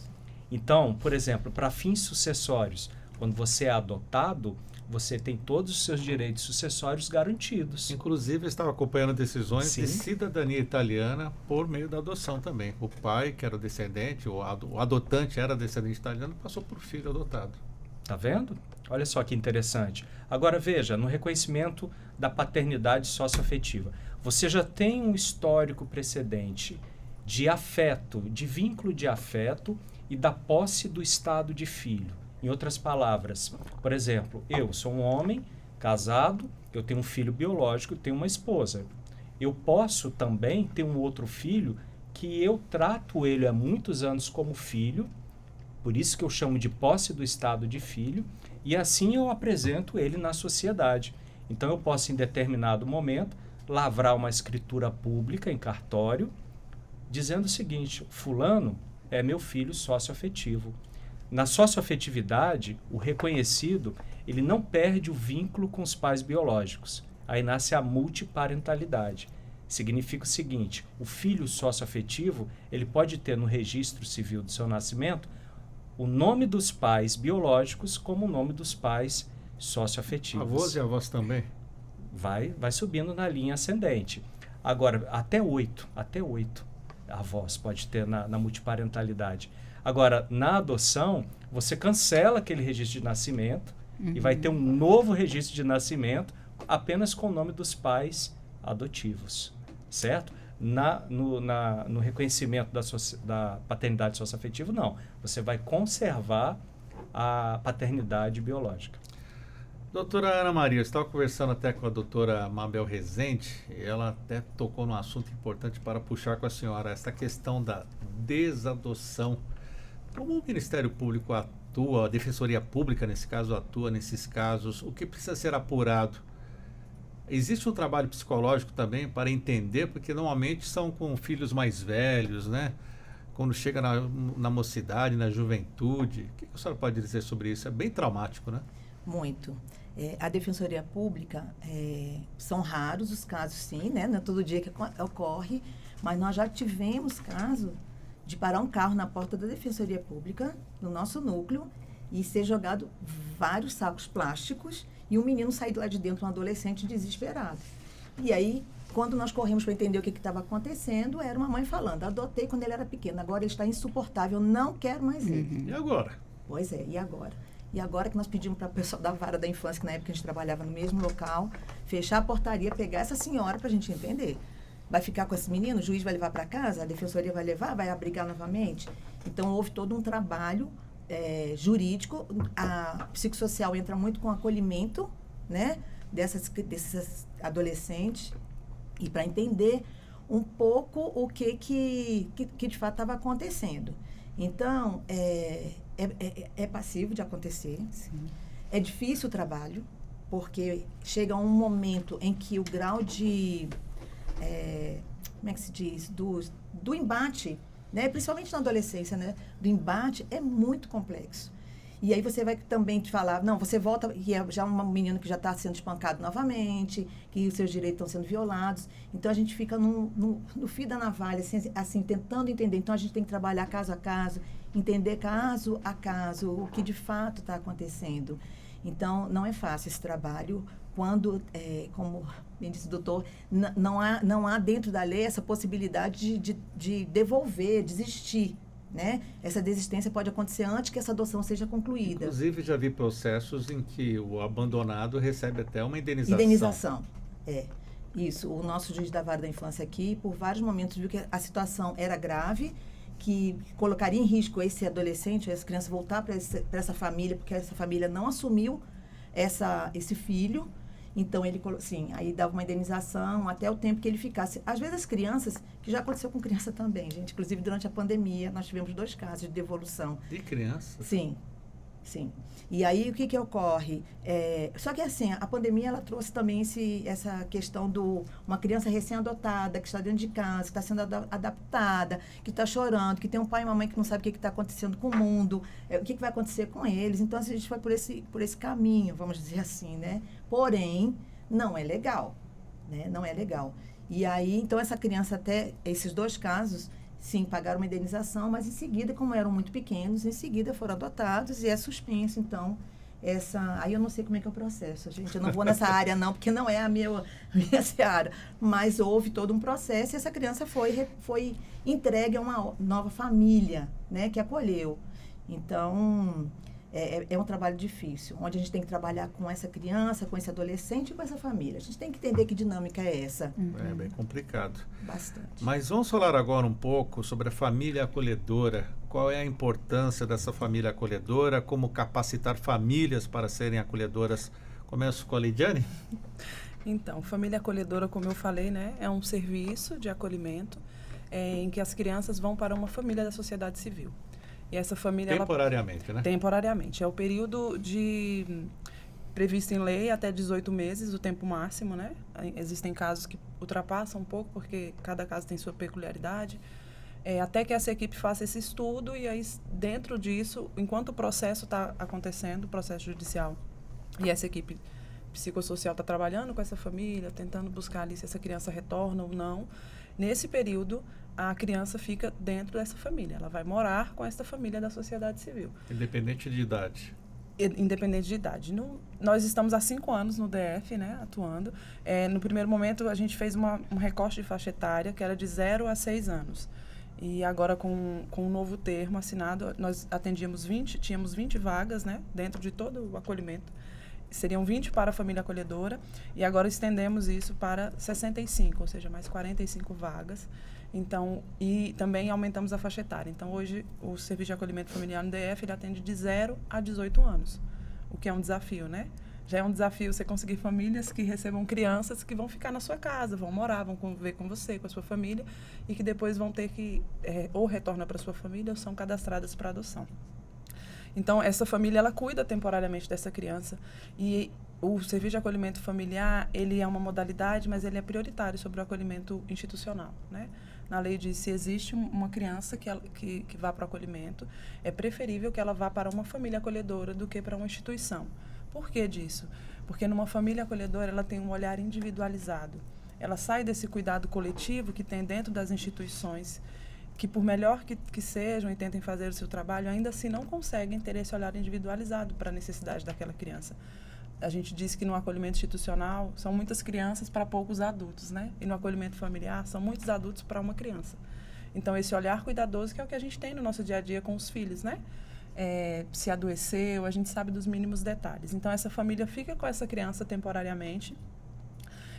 Então, por exemplo, para fins sucessórios, quando você é adotado, você tem todos os seus direitos sucessórios garantidos. Inclusive, eu estava acompanhando decisões Sim. de cidadania italiana por meio da adoção também. O pai, que era descendente, o adotante era descendente italiano, passou por filho adotado. Tá vendo? Olha só que interessante. Agora, veja, no reconhecimento da paternidade socioafetiva, você já tem um histórico precedente de afeto, de vínculo de afeto e da posse do estado de filho. Em outras palavras, por exemplo, eu sou um homem casado, eu tenho um filho biológico, eu tenho uma esposa. Eu posso também ter um outro filho que eu trato ele há muitos anos como filho, por isso que eu chamo de posse do estado de filho, e assim eu apresento ele na sociedade. Então eu posso, em determinado momento, lavrar uma escritura pública em cartório, dizendo o seguinte, fulano é meu filho socioafetivo. Na socioafetividade, o reconhecido, ele não perde o vínculo com os pais biológicos. Aí nasce a multiparentalidade. Significa o seguinte, o filho socioafetivo, ele pode ter no registro civil do seu nascimento o nome dos pais biológicos como o nome dos pais socioafetivas. Avós e avós também? Vai subindo na linha ascendente. Agora, até 8 avós pode ter na multiparentalidade. Agora, na adoção, você cancela aquele registro de nascimento e vai ter um novo registro de nascimento apenas com o nome dos pais adotivos, certo? No reconhecimento da paternidade socioafetiva, não. Você vai conservar a paternidade biológica. Doutora Ana Maria, eu estava conversando até com a doutora Mabel Rezende, e ela até tocou num assunto importante para puxar com a senhora, essa questão da desadoção. Como o Ministério Público atua, a Defensoria Pública, nesse caso, atua nesses casos, o que precisa ser apurado? Existe um trabalho psicológico também para entender, porque normalmente são com filhos mais velhos, né? Quando chega na mocidade, na juventude. O que a senhora pode dizer sobre isso? É bem traumático, né? Muito. A Defensoria Pública, são raros os casos, sim, né? Não é todo dia que ocorre, mas nós já tivemos caso de parar um carro na porta da Defensoria Pública, no nosso núcleo, e ser jogado vários sacos plásticos e um menino sair de lá de dentro, um adolescente desesperado. E aí, quando nós corremos para entender o que estava acontecendo, era uma mãe falando, adotei quando ele era pequeno, agora ele está insuportável, não quero mais ele. E agora? Pois é, e agora? E agora que nós pedimos para o pessoal da Vara da Infância, que na época a gente trabalhava no mesmo local, fechar a portaria, pegar essa senhora para a gente entender. Vai ficar com esse menino? O juiz vai levar para casa? A defensoria vai levar? Vai abrigar novamente? Então, houve todo um trabalho jurídico. A psicossocial entra muito com acolhimento, né, desses adolescentes, e para entender um pouco o que de fato estava acontecendo. Então, é passivo de acontecer. Sim. É difícil o trabalho, porque chega um momento em que o grau de... como é que se diz? Do embate, né? Principalmente na adolescência, né? Do embate é muito complexo. E aí você vai também te falar, não, você volta, e é já um menino que já está sendo espancado novamente, que os seus direitos estão sendo violados. Então, a gente fica no fio da navalha, assim, tentando entender. Então, a gente tem que trabalhar caso a caso, entender caso a caso o que de fato está acontecendo. Então, não é fácil esse trabalho quando, como bem disse o doutor, não há dentro da lei essa possibilidade de devolver, desistir. Né? Essa desistência pode acontecer antes que essa adoção seja concluída. Inclusive, já vi processos em que o abandonado recebe até uma indenização. Indenização, isso. O nosso juiz da Vara da Infância aqui, por vários momentos, viu que a situação era grave, que colocaria em risco esse adolescente, essa criança voltar para essa família, porque essa família não assumiu esse filho. Então, ele, sim, aí dava uma indenização até o tempo que ele ficasse. Às vezes, as crianças, que já aconteceu com criança também, gente. Inclusive, durante a pandemia, nós tivemos 2 casos de devolução. De criança? Sim, sim. E aí, o que ocorre? Só que, assim, a pandemia, ela trouxe também essa questão uma criança recém-adotada, que está dentro de casa, que está sendo adaptada, que está chorando, que tem um pai e uma mãe que não sabe o que está acontecendo com o mundo, o que vai acontecer com eles. Então, a gente foi por esse caminho, vamos dizer assim, né? Porém, não é legal, né? Não é legal. E aí, então, essa criança, até esses 2 casos, sim, pagaram uma indenização, mas em seguida, como eram muito pequenos, em seguida foram adotados e é suspenso. Então, aí eu não sei como é que é o processo, gente. Eu não vou nessa área, não, porque não é a minha seara. Mas houve todo um processo e essa criança foi entregue a uma nova família, né, que acolheu. Então, é um trabalho difícil, onde a gente tem que trabalhar com essa criança, com esse adolescente e com essa família. A gente tem que entender que dinâmica é essa. É bem complicado. Bastante. Mas vamos falar agora um pouco sobre a família acolhedora. Qual é a importância dessa família acolhedora? Como capacitar famílias para serem acolhedoras? Começo com a Lidiane? Então, família acolhedora, como eu falei, né, é um serviço de acolhimento em que as crianças vão para uma família da sociedade civil. E essa família... Temporariamente, né? Temporariamente. É o período previsto em lei até 18 meses, o tempo máximo, né? Existem casos que ultrapassam um pouco, porque cada caso tem sua peculiaridade. Até que essa equipe faça esse estudo e aí, dentro disso, enquanto o processo está acontecendo, o processo judicial, e essa equipe psicossocial está trabalhando com essa família, tentando buscar ali se essa criança retorna ou não, nesse período, a criança fica dentro dessa família. Ela vai morar com essa família da sociedade civil. Independente de idade. independente de idade. Nós estamos há 5 anos no DF, né, atuando. No primeiro momento, a gente fez um recorte de faixa etária, que era de 0 a 6 anos. E agora, com um novo termo assinado, nós tínhamos 20 vagas, né, dentro de todo o acolhimento. Seriam 20 para a família acolhedora, e agora estendemos isso para 65, ou seja, mais 45 vagas. Então, e também aumentamos a faixa etária. Então, hoje, o Serviço de Acolhimento Familiar no DF, ele atende de 0 a 18 anos, o que é um desafio, né? Já é um desafio você conseguir famílias que recebam crianças que vão ficar na sua casa, vão morar, vão conviver com você, com a sua família, e que depois vão ter que, ou retornar para a sua família, ou são cadastradas para adoção. Então, essa família, ela cuida temporariamente dessa criança. E o serviço de acolhimento familiar, ele é uma modalidade, mas ele é prioritário sobre o acolhimento institucional, né? Na lei diz, se existe uma criança que vá para o acolhimento, é preferível que ela vá para uma família acolhedora do que para uma instituição. Por que disso? Porque numa família acolhedora, ela tem um olhar individualizado. Ela sai desse cuidado coletivo que tem dentro das instituições, que por melhor que sejam e tentem fazer o seu trabalho, ainda assim não conseguem ter esse olhar individualizado para a necessidade daquela criança. A gente diz que no acolhimento institucional são muitas crianças para poucos adultos, né? E no acolhimento familiar são muitos adultos para uma criança. Então, esse olhar cuidadoso que é o que a gente tem no nosso dia a dia com os filhos, né? Se adoeceu, a gente sabe dos mínimos detalhes. Então, essa família fica com essa criança temporariamente.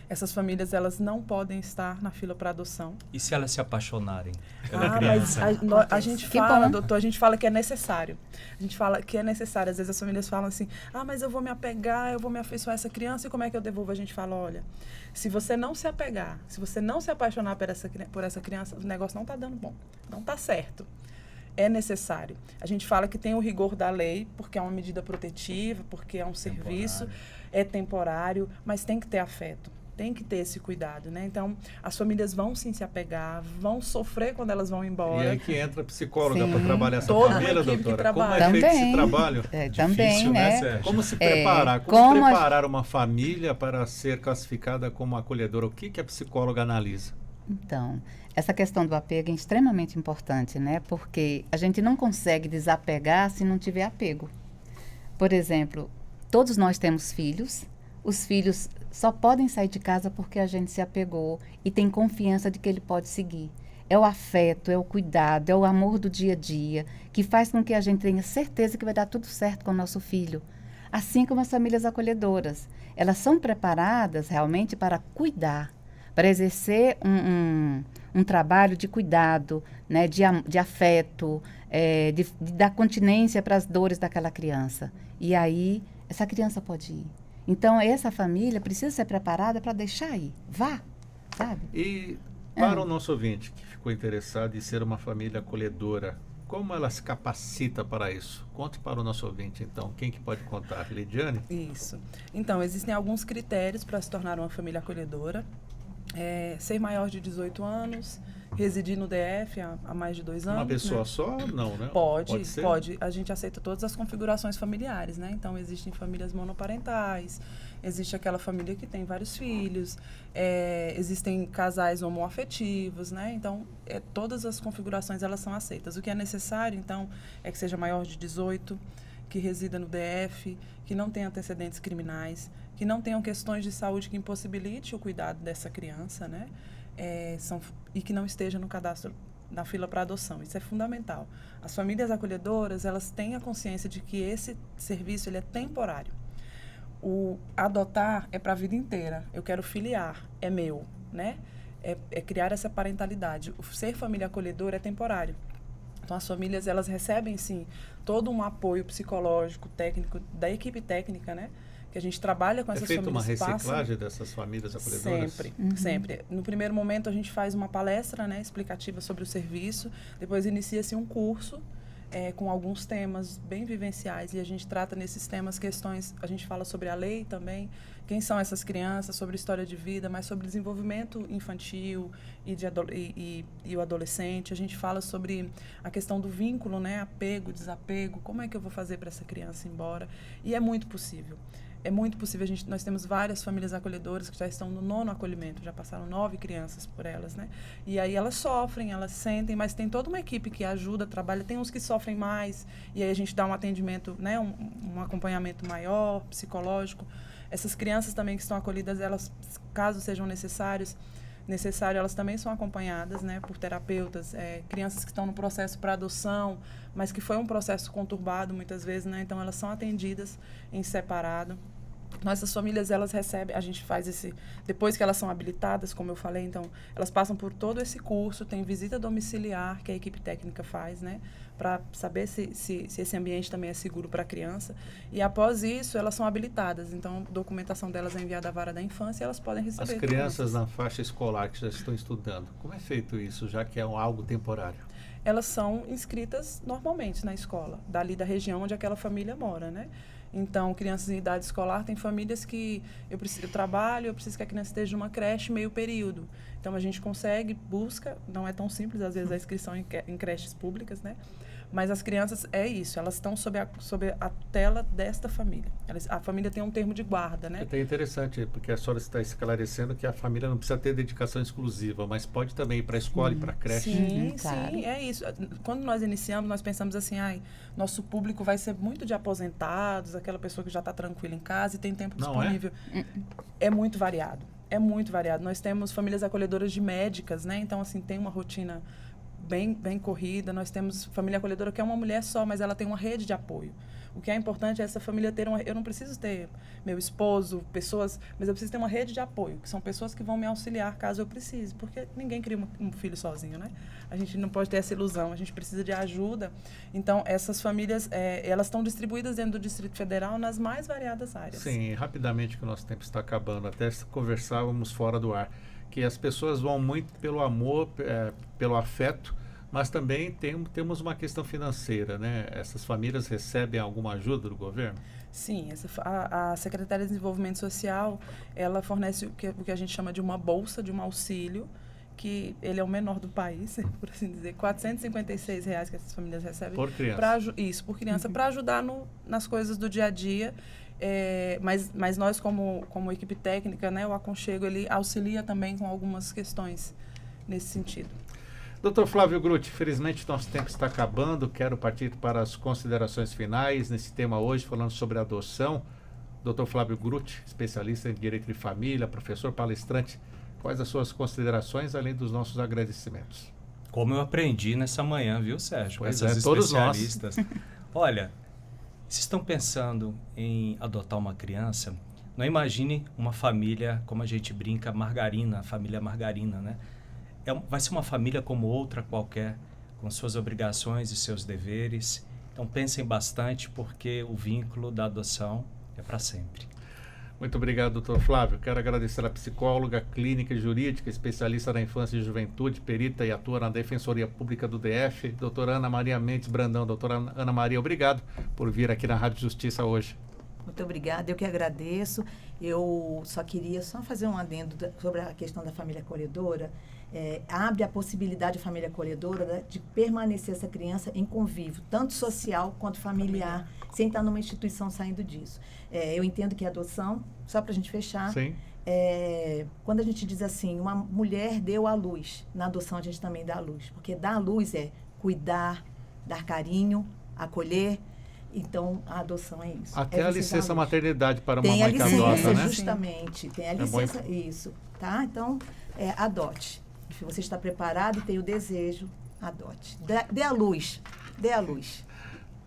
Essas famílias, elas não podem estar na fila para adoção. E se elas se apaixonarem pela criança? Mas a gente fala, doutor, a gente fala que é necessário. A gente fala que é necessário. Às vezes as famílias falam assim, mas eu vou me apegar, eu vou me afeiçoar a essa criança, e como é que eu devolvo? A gente fala, olha, se você não se apegar, se você não se apaixonar por essa criança, o negócio não está dando bom, não está certo. É necessário. A gente fala que tem o rigor da lei, porque é uma medida protetiva, porque é um serviço, é temporário, mas tem que ter afeto. Tem que ter esse cuidado, né? Então, as famílias vão sim se apegar, vão sofrer quando elas vão embora. E aí que entra a psicóloga para trabalhar essa Toda família, uma equipe doutora. que trabalha. Como é feito esse trabalho? Também, Difícil, né? Sérgio? Como se preparar? Como preparar uma família para ser classificada como acolhedora? O que a psicóloga analisa? Então, essa questão do apego é extremamente importante, né? Porque a gente não consegue desapegar se não tiver apego. Por exemplo, todos nós temos filhos. Os filhos só podem sair de casa porque a gente se apegou e tem confiança de que ele pode seguir. É o afeto, é o cuidado, é o amor do dia a dia que faz com que a gente tenha certeza que vai dar tudo certo com o nosso filho. Assim como as famílias acolhedoras. Elas são preparadas realmente para cuidar, para exercer um trabalho de cuidado, né, de afeto, de dar continência para as dores daquela criança. E aí, essa criança pode ir. Então, essa família precisa ser preparada para deixar ir. Vá, sabe? E para o nosso ouvinte que ficou interessado em ser uma família acolhedora, como ela se capacita para isso? Conte para o nosso ouvinte, então. Quem que pode contar? Lidiane? Isso. Então, existem alguns critérios para se tornar uma família acolhedora. Ser maior de 18 anos, residir no DF há mais de 2 anos. Uma pessoa né? só? Não, né? Pode ser? Pode. A gente aceita todas as configurações familiares, né? Então, existem famílias monoparentais, existe aquela família que tem vários filhos, existem casais homoafetivos, né? Então, todas as configurações, elas são aceitas. O que é necessário, então, é que seja maior de 18, que resida no DF, que não tenha antecedentes criminais, que não tenham questões de saúde que impossibilite o cuidado dessa criança, né? E que não esteja no cadastro, na fila para adoção. Isso é fundamental. As famílias acolhedoras, elas têm a consciência de que esse serviço ele é temporário. O adotar é para a vida inteira. Eu quero filiar, é meu, né? É criar essa parentalidade. O ser família acolhedora é temporário. Então, as famílias, elas recebem, sim, todo um apoio psicológico, técnico, da equipe técnica, né? Que a gente trabalha com essas famílias. É feita uma reciclagem dessas famílias acolhedoras? Sempre, sempre. No primeiro momento, a gente faz uma palestra, né, explicativa sobre o serviço. Depois, inicia-se um curso com alguns temas bem vivenciais. E a gente trata nesses temas questões... A gente fala sobre a lei também, quem são essas crianças, sobre história de vida, mas sobre desenvolvimento infantil e o adolescente. A gente fala sobre a questão do vínculo, né, apego, desapego. Como é que eu vou fazer para essa criança ir embora? E é muito possível. é muito possível. Nós temos várias famílias acolhedoras que já estão no 9º acolhimento, já passaram 9 crianças por elas, né? E aí elas sofrem, elas sentem, mas tem toda uma equipe que ajuda, trabalha. Tem uns que sofrem mais, e aí a gente dá um atendimento, né? Um acompanhamento maior, psicológico. Essas crianças também que estão acolhidas, elas, caso sejam necessário, elas também são acompanhadas, né, por terapeutas, crianças que estão no processo para adoção, mas que foi um processo conturbado muitas vezes, né, então elas são atendidas em separado. Nossas famílias, elas recebem, a gente faz depois que elas são habilitadas, como eu falei, então, elas passam por todo esse curso, tem visita domiciliar que a equipe técnica faz, né, para saber se esse ambiente também é seguro para a criança. E após isso, elas são habilitadas, então, a documentação delas é enviada à vara da infância e elas podem receber. As crianças na faixa escolar que já estão estudando, como é feito isso, já que é algo temporário? Elas são inscritas normalmente na escola, dali da região onde aquela família mora, né? Então, crianças em idade escolar, tem famílias que eu trabalho, eu preciso que a criança esteja numa creche meio período. Então, a gente consegue, busca, não é tão simples, às vezes, a inscrição em creches públicas, né? Mas as crianças, é isso, elas estão sob a tela desta família. A família tem um termo de guarda, né? É até interessante, porque a senhora está esclarecendo que a família não precisa ter dedicação exclusiva, mas pode também ir para a escola e para a creche. Sim, claro. sim, é isso. Quando nós iniciamos, nós pensamos assim, nosso público vai ser muito de aposentados, aquela pessoa que já está tranquila em casa e tem tempo disponível. É muito variado, é muito variado. Nós temos famílias acolhedoras de médicas, né? Então, assim, tem uma rotina bem corrida. Nós temos família acolhedora que é uma mulher só, mas ela tem uma rede de apoio. O que é importante é essa família ter eu não preciso ter meu esposo, pessoas, mas eu preciso ter uma rede de apoio, que são pessoas que vão me auxiliar caso eu precise, porque ninguém cria um filho sozinho, né? A gente não pode ter essa ilusão, a gente precisa de ajuda. Então, essas famílias, elas estão distribuídas dentro do Distrito Federal nas mais variadas áreas. Sim, rapidamente que o nosso tempo está acabando, até conversávamos fora do ar, que as pessoas vão muito pelo amor, pelo afeto, mas também temos uma questão financeira, né? Essas famílias recebem alguma ajuda do governo? Sim, a Secretaria de Desenvolvimento Social, ela fornece o que a gente chama de uma bolsa, de um auxílio, que ele é o menor do país, por assim dizer, R$ 456 que essas famílias recebem. Por criança. Por criança, para ajudar nas coisas do dia a dia. Mas nós, como equipe técnica, né, o Aconchego, ele auxilia também com algumas questões nesse sentido. Dr. Flávio Grutti, infelizmente nosso tempo está acabando, quero partir para as considerações finais nesse tema hoje, falando sobre adoção. Dr. Flávio Grutti, especialista em direito de família, professor palestrante, quais as suas considerações, além dos nossos agradecimentos? Como eu aprendi nessa manhã, viu, Sérgio? Pois Essas todos especialistas. Olha, se estão pensando em adotar uma criança, não imagine uma família, como a gente brinca, margarina, a família margarina, né? Vai ser uma família como outra qualquer, com suas obrigações e seus deveres. Então pensem bastante, porque o vínculo da adoção é para sempre. Muito obrigado, doutor Flávio. Quero agradecer a psicóloga clínica e jurídica, especialista na infância e juventude, perita e atua na Defensoria Pública do DF, doutora Ana Maria Mendes Brandão. Doutora Ana Maria, obrigado por vir aqui na Rádio Justiça hoje. Muito obrigada, eu que agradeço. Eu só queria fazer um adendo sobre a questão da família acolhedora. Abre a possibilidade da família acolhedora de permanecer essa criança em convívio, tanto social quanto familiar, sem estar numa instituição saindo disso. Eu entendo que a adoção, só para a gente fechar, quando a gente diz assim, uma mulher deu à luz, na adoção a gente também dá à luz, porque dar à luz é cuidar, dar carinho, acolher. Então, a adoção é isso. Até a licença maternidade para uma mãe que adota, né? Justamente. Tem a licença, isso. Tá? Então, adote. Se você está preparado e tem o desejo, adote. Dê à luz. Dê à luz.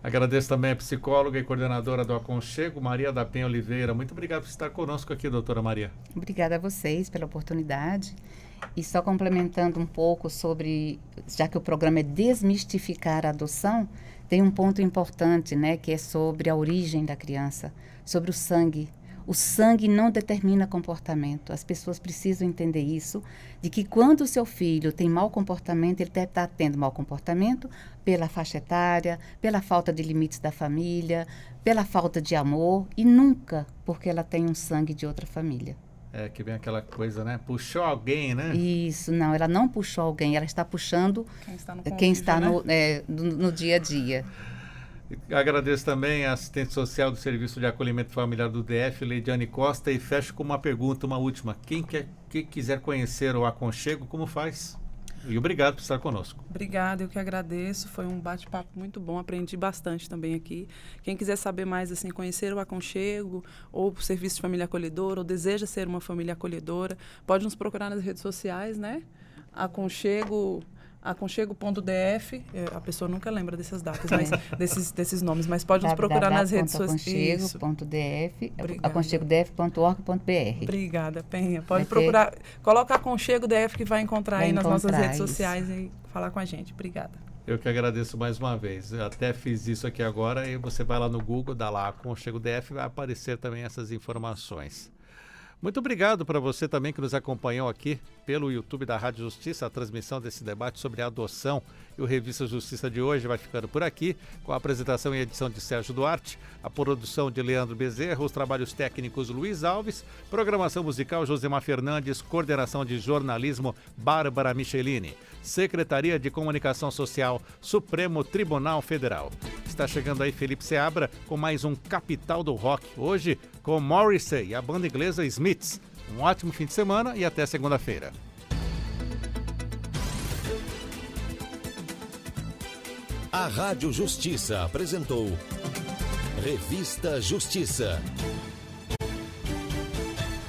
Agradeço também a psicóloga e coordenadora do Aconchego, Maria da Penha Oliveira. Muito obrigado por estar conosco aqui, doutora Maria. Obrigada a vocês pela oportunidade. E só complementando um pouco sobre, já que o programa é desmistificar a adoção, tem um ponto importante, né, que é sobre a origem da criança, sobre o sangue. O sangue não determina comportamento. As pessoas precisam entender isso, de que quando o seu filho tem mau comportamento, ele deve estar tendo mau comportamento pela faixa etária, pela falta de limites da família, pela falta de amor e nunca porque ela tem um sangue de outra família. Que vem aquela coisa, né? Puxou alguém, né? Isso, não, ela não puxou alguém, ela está puxando quem está no dia a dia. Agradeço também a assistente social do Serviço de Acolhimento Familiar do DF, Leidiane Costa, e fecho com uma pergunta, uma última. Quem quiser conhecer o Aconchego, como faz? E obrigado por estar conosco. Obrigada, eu que agradeço. Foi um bate-papo muito bom, aprendi bastante também aqui. Quem quiser saber mais, assim, conhecer o Aconchego, ou o Serviço de Família Acolhedora, ou deseja ser uma família acolhedora, pode nos procurar nas redes sociais, né? Aconchego.df, a pessoa nunca lembra dessas datas, mas desses nomes, mas pode nos procurar nas redes sociais. Aconchego.df, aconchegodf.org.br. Obrigada, Penha. Pode procurar, coloca Aconchego DF que vai encontrar aí nas nossas redes sociais e falar com a gente. Obrigada. Eu que agradeço mais uma vez. Eu até fiz isso aqui agora e você vai lá no Google, dá lá Aconchego DF, vai aparecer também essas informações. Muito obrigado para você também que nos acompanhou aqui pelo YouTube da Rádio Justiça, a transmissão desse debate sobre a adoção. E o Revista Justiça de hoje vai ficando por aqui, com a apresentação e edição de Sérgio Duarte, a produção de Leandro Bezerra, os trabalhos técnicos Luiz Alves, programação musical Josemar Fernandes, coordenação de jornalismo Bárbara Michelini, Secretaria de Comunicação Social, Supremo Tribunal Federal. Está chegando aí Felipe Seabra com mais um Capital do Rock, hoje com Morrissey e a banda inglesa Smiths. Um ótimo fim de semana e até segunda-feira. A Rádio Justiça apresentou Revista Justiça.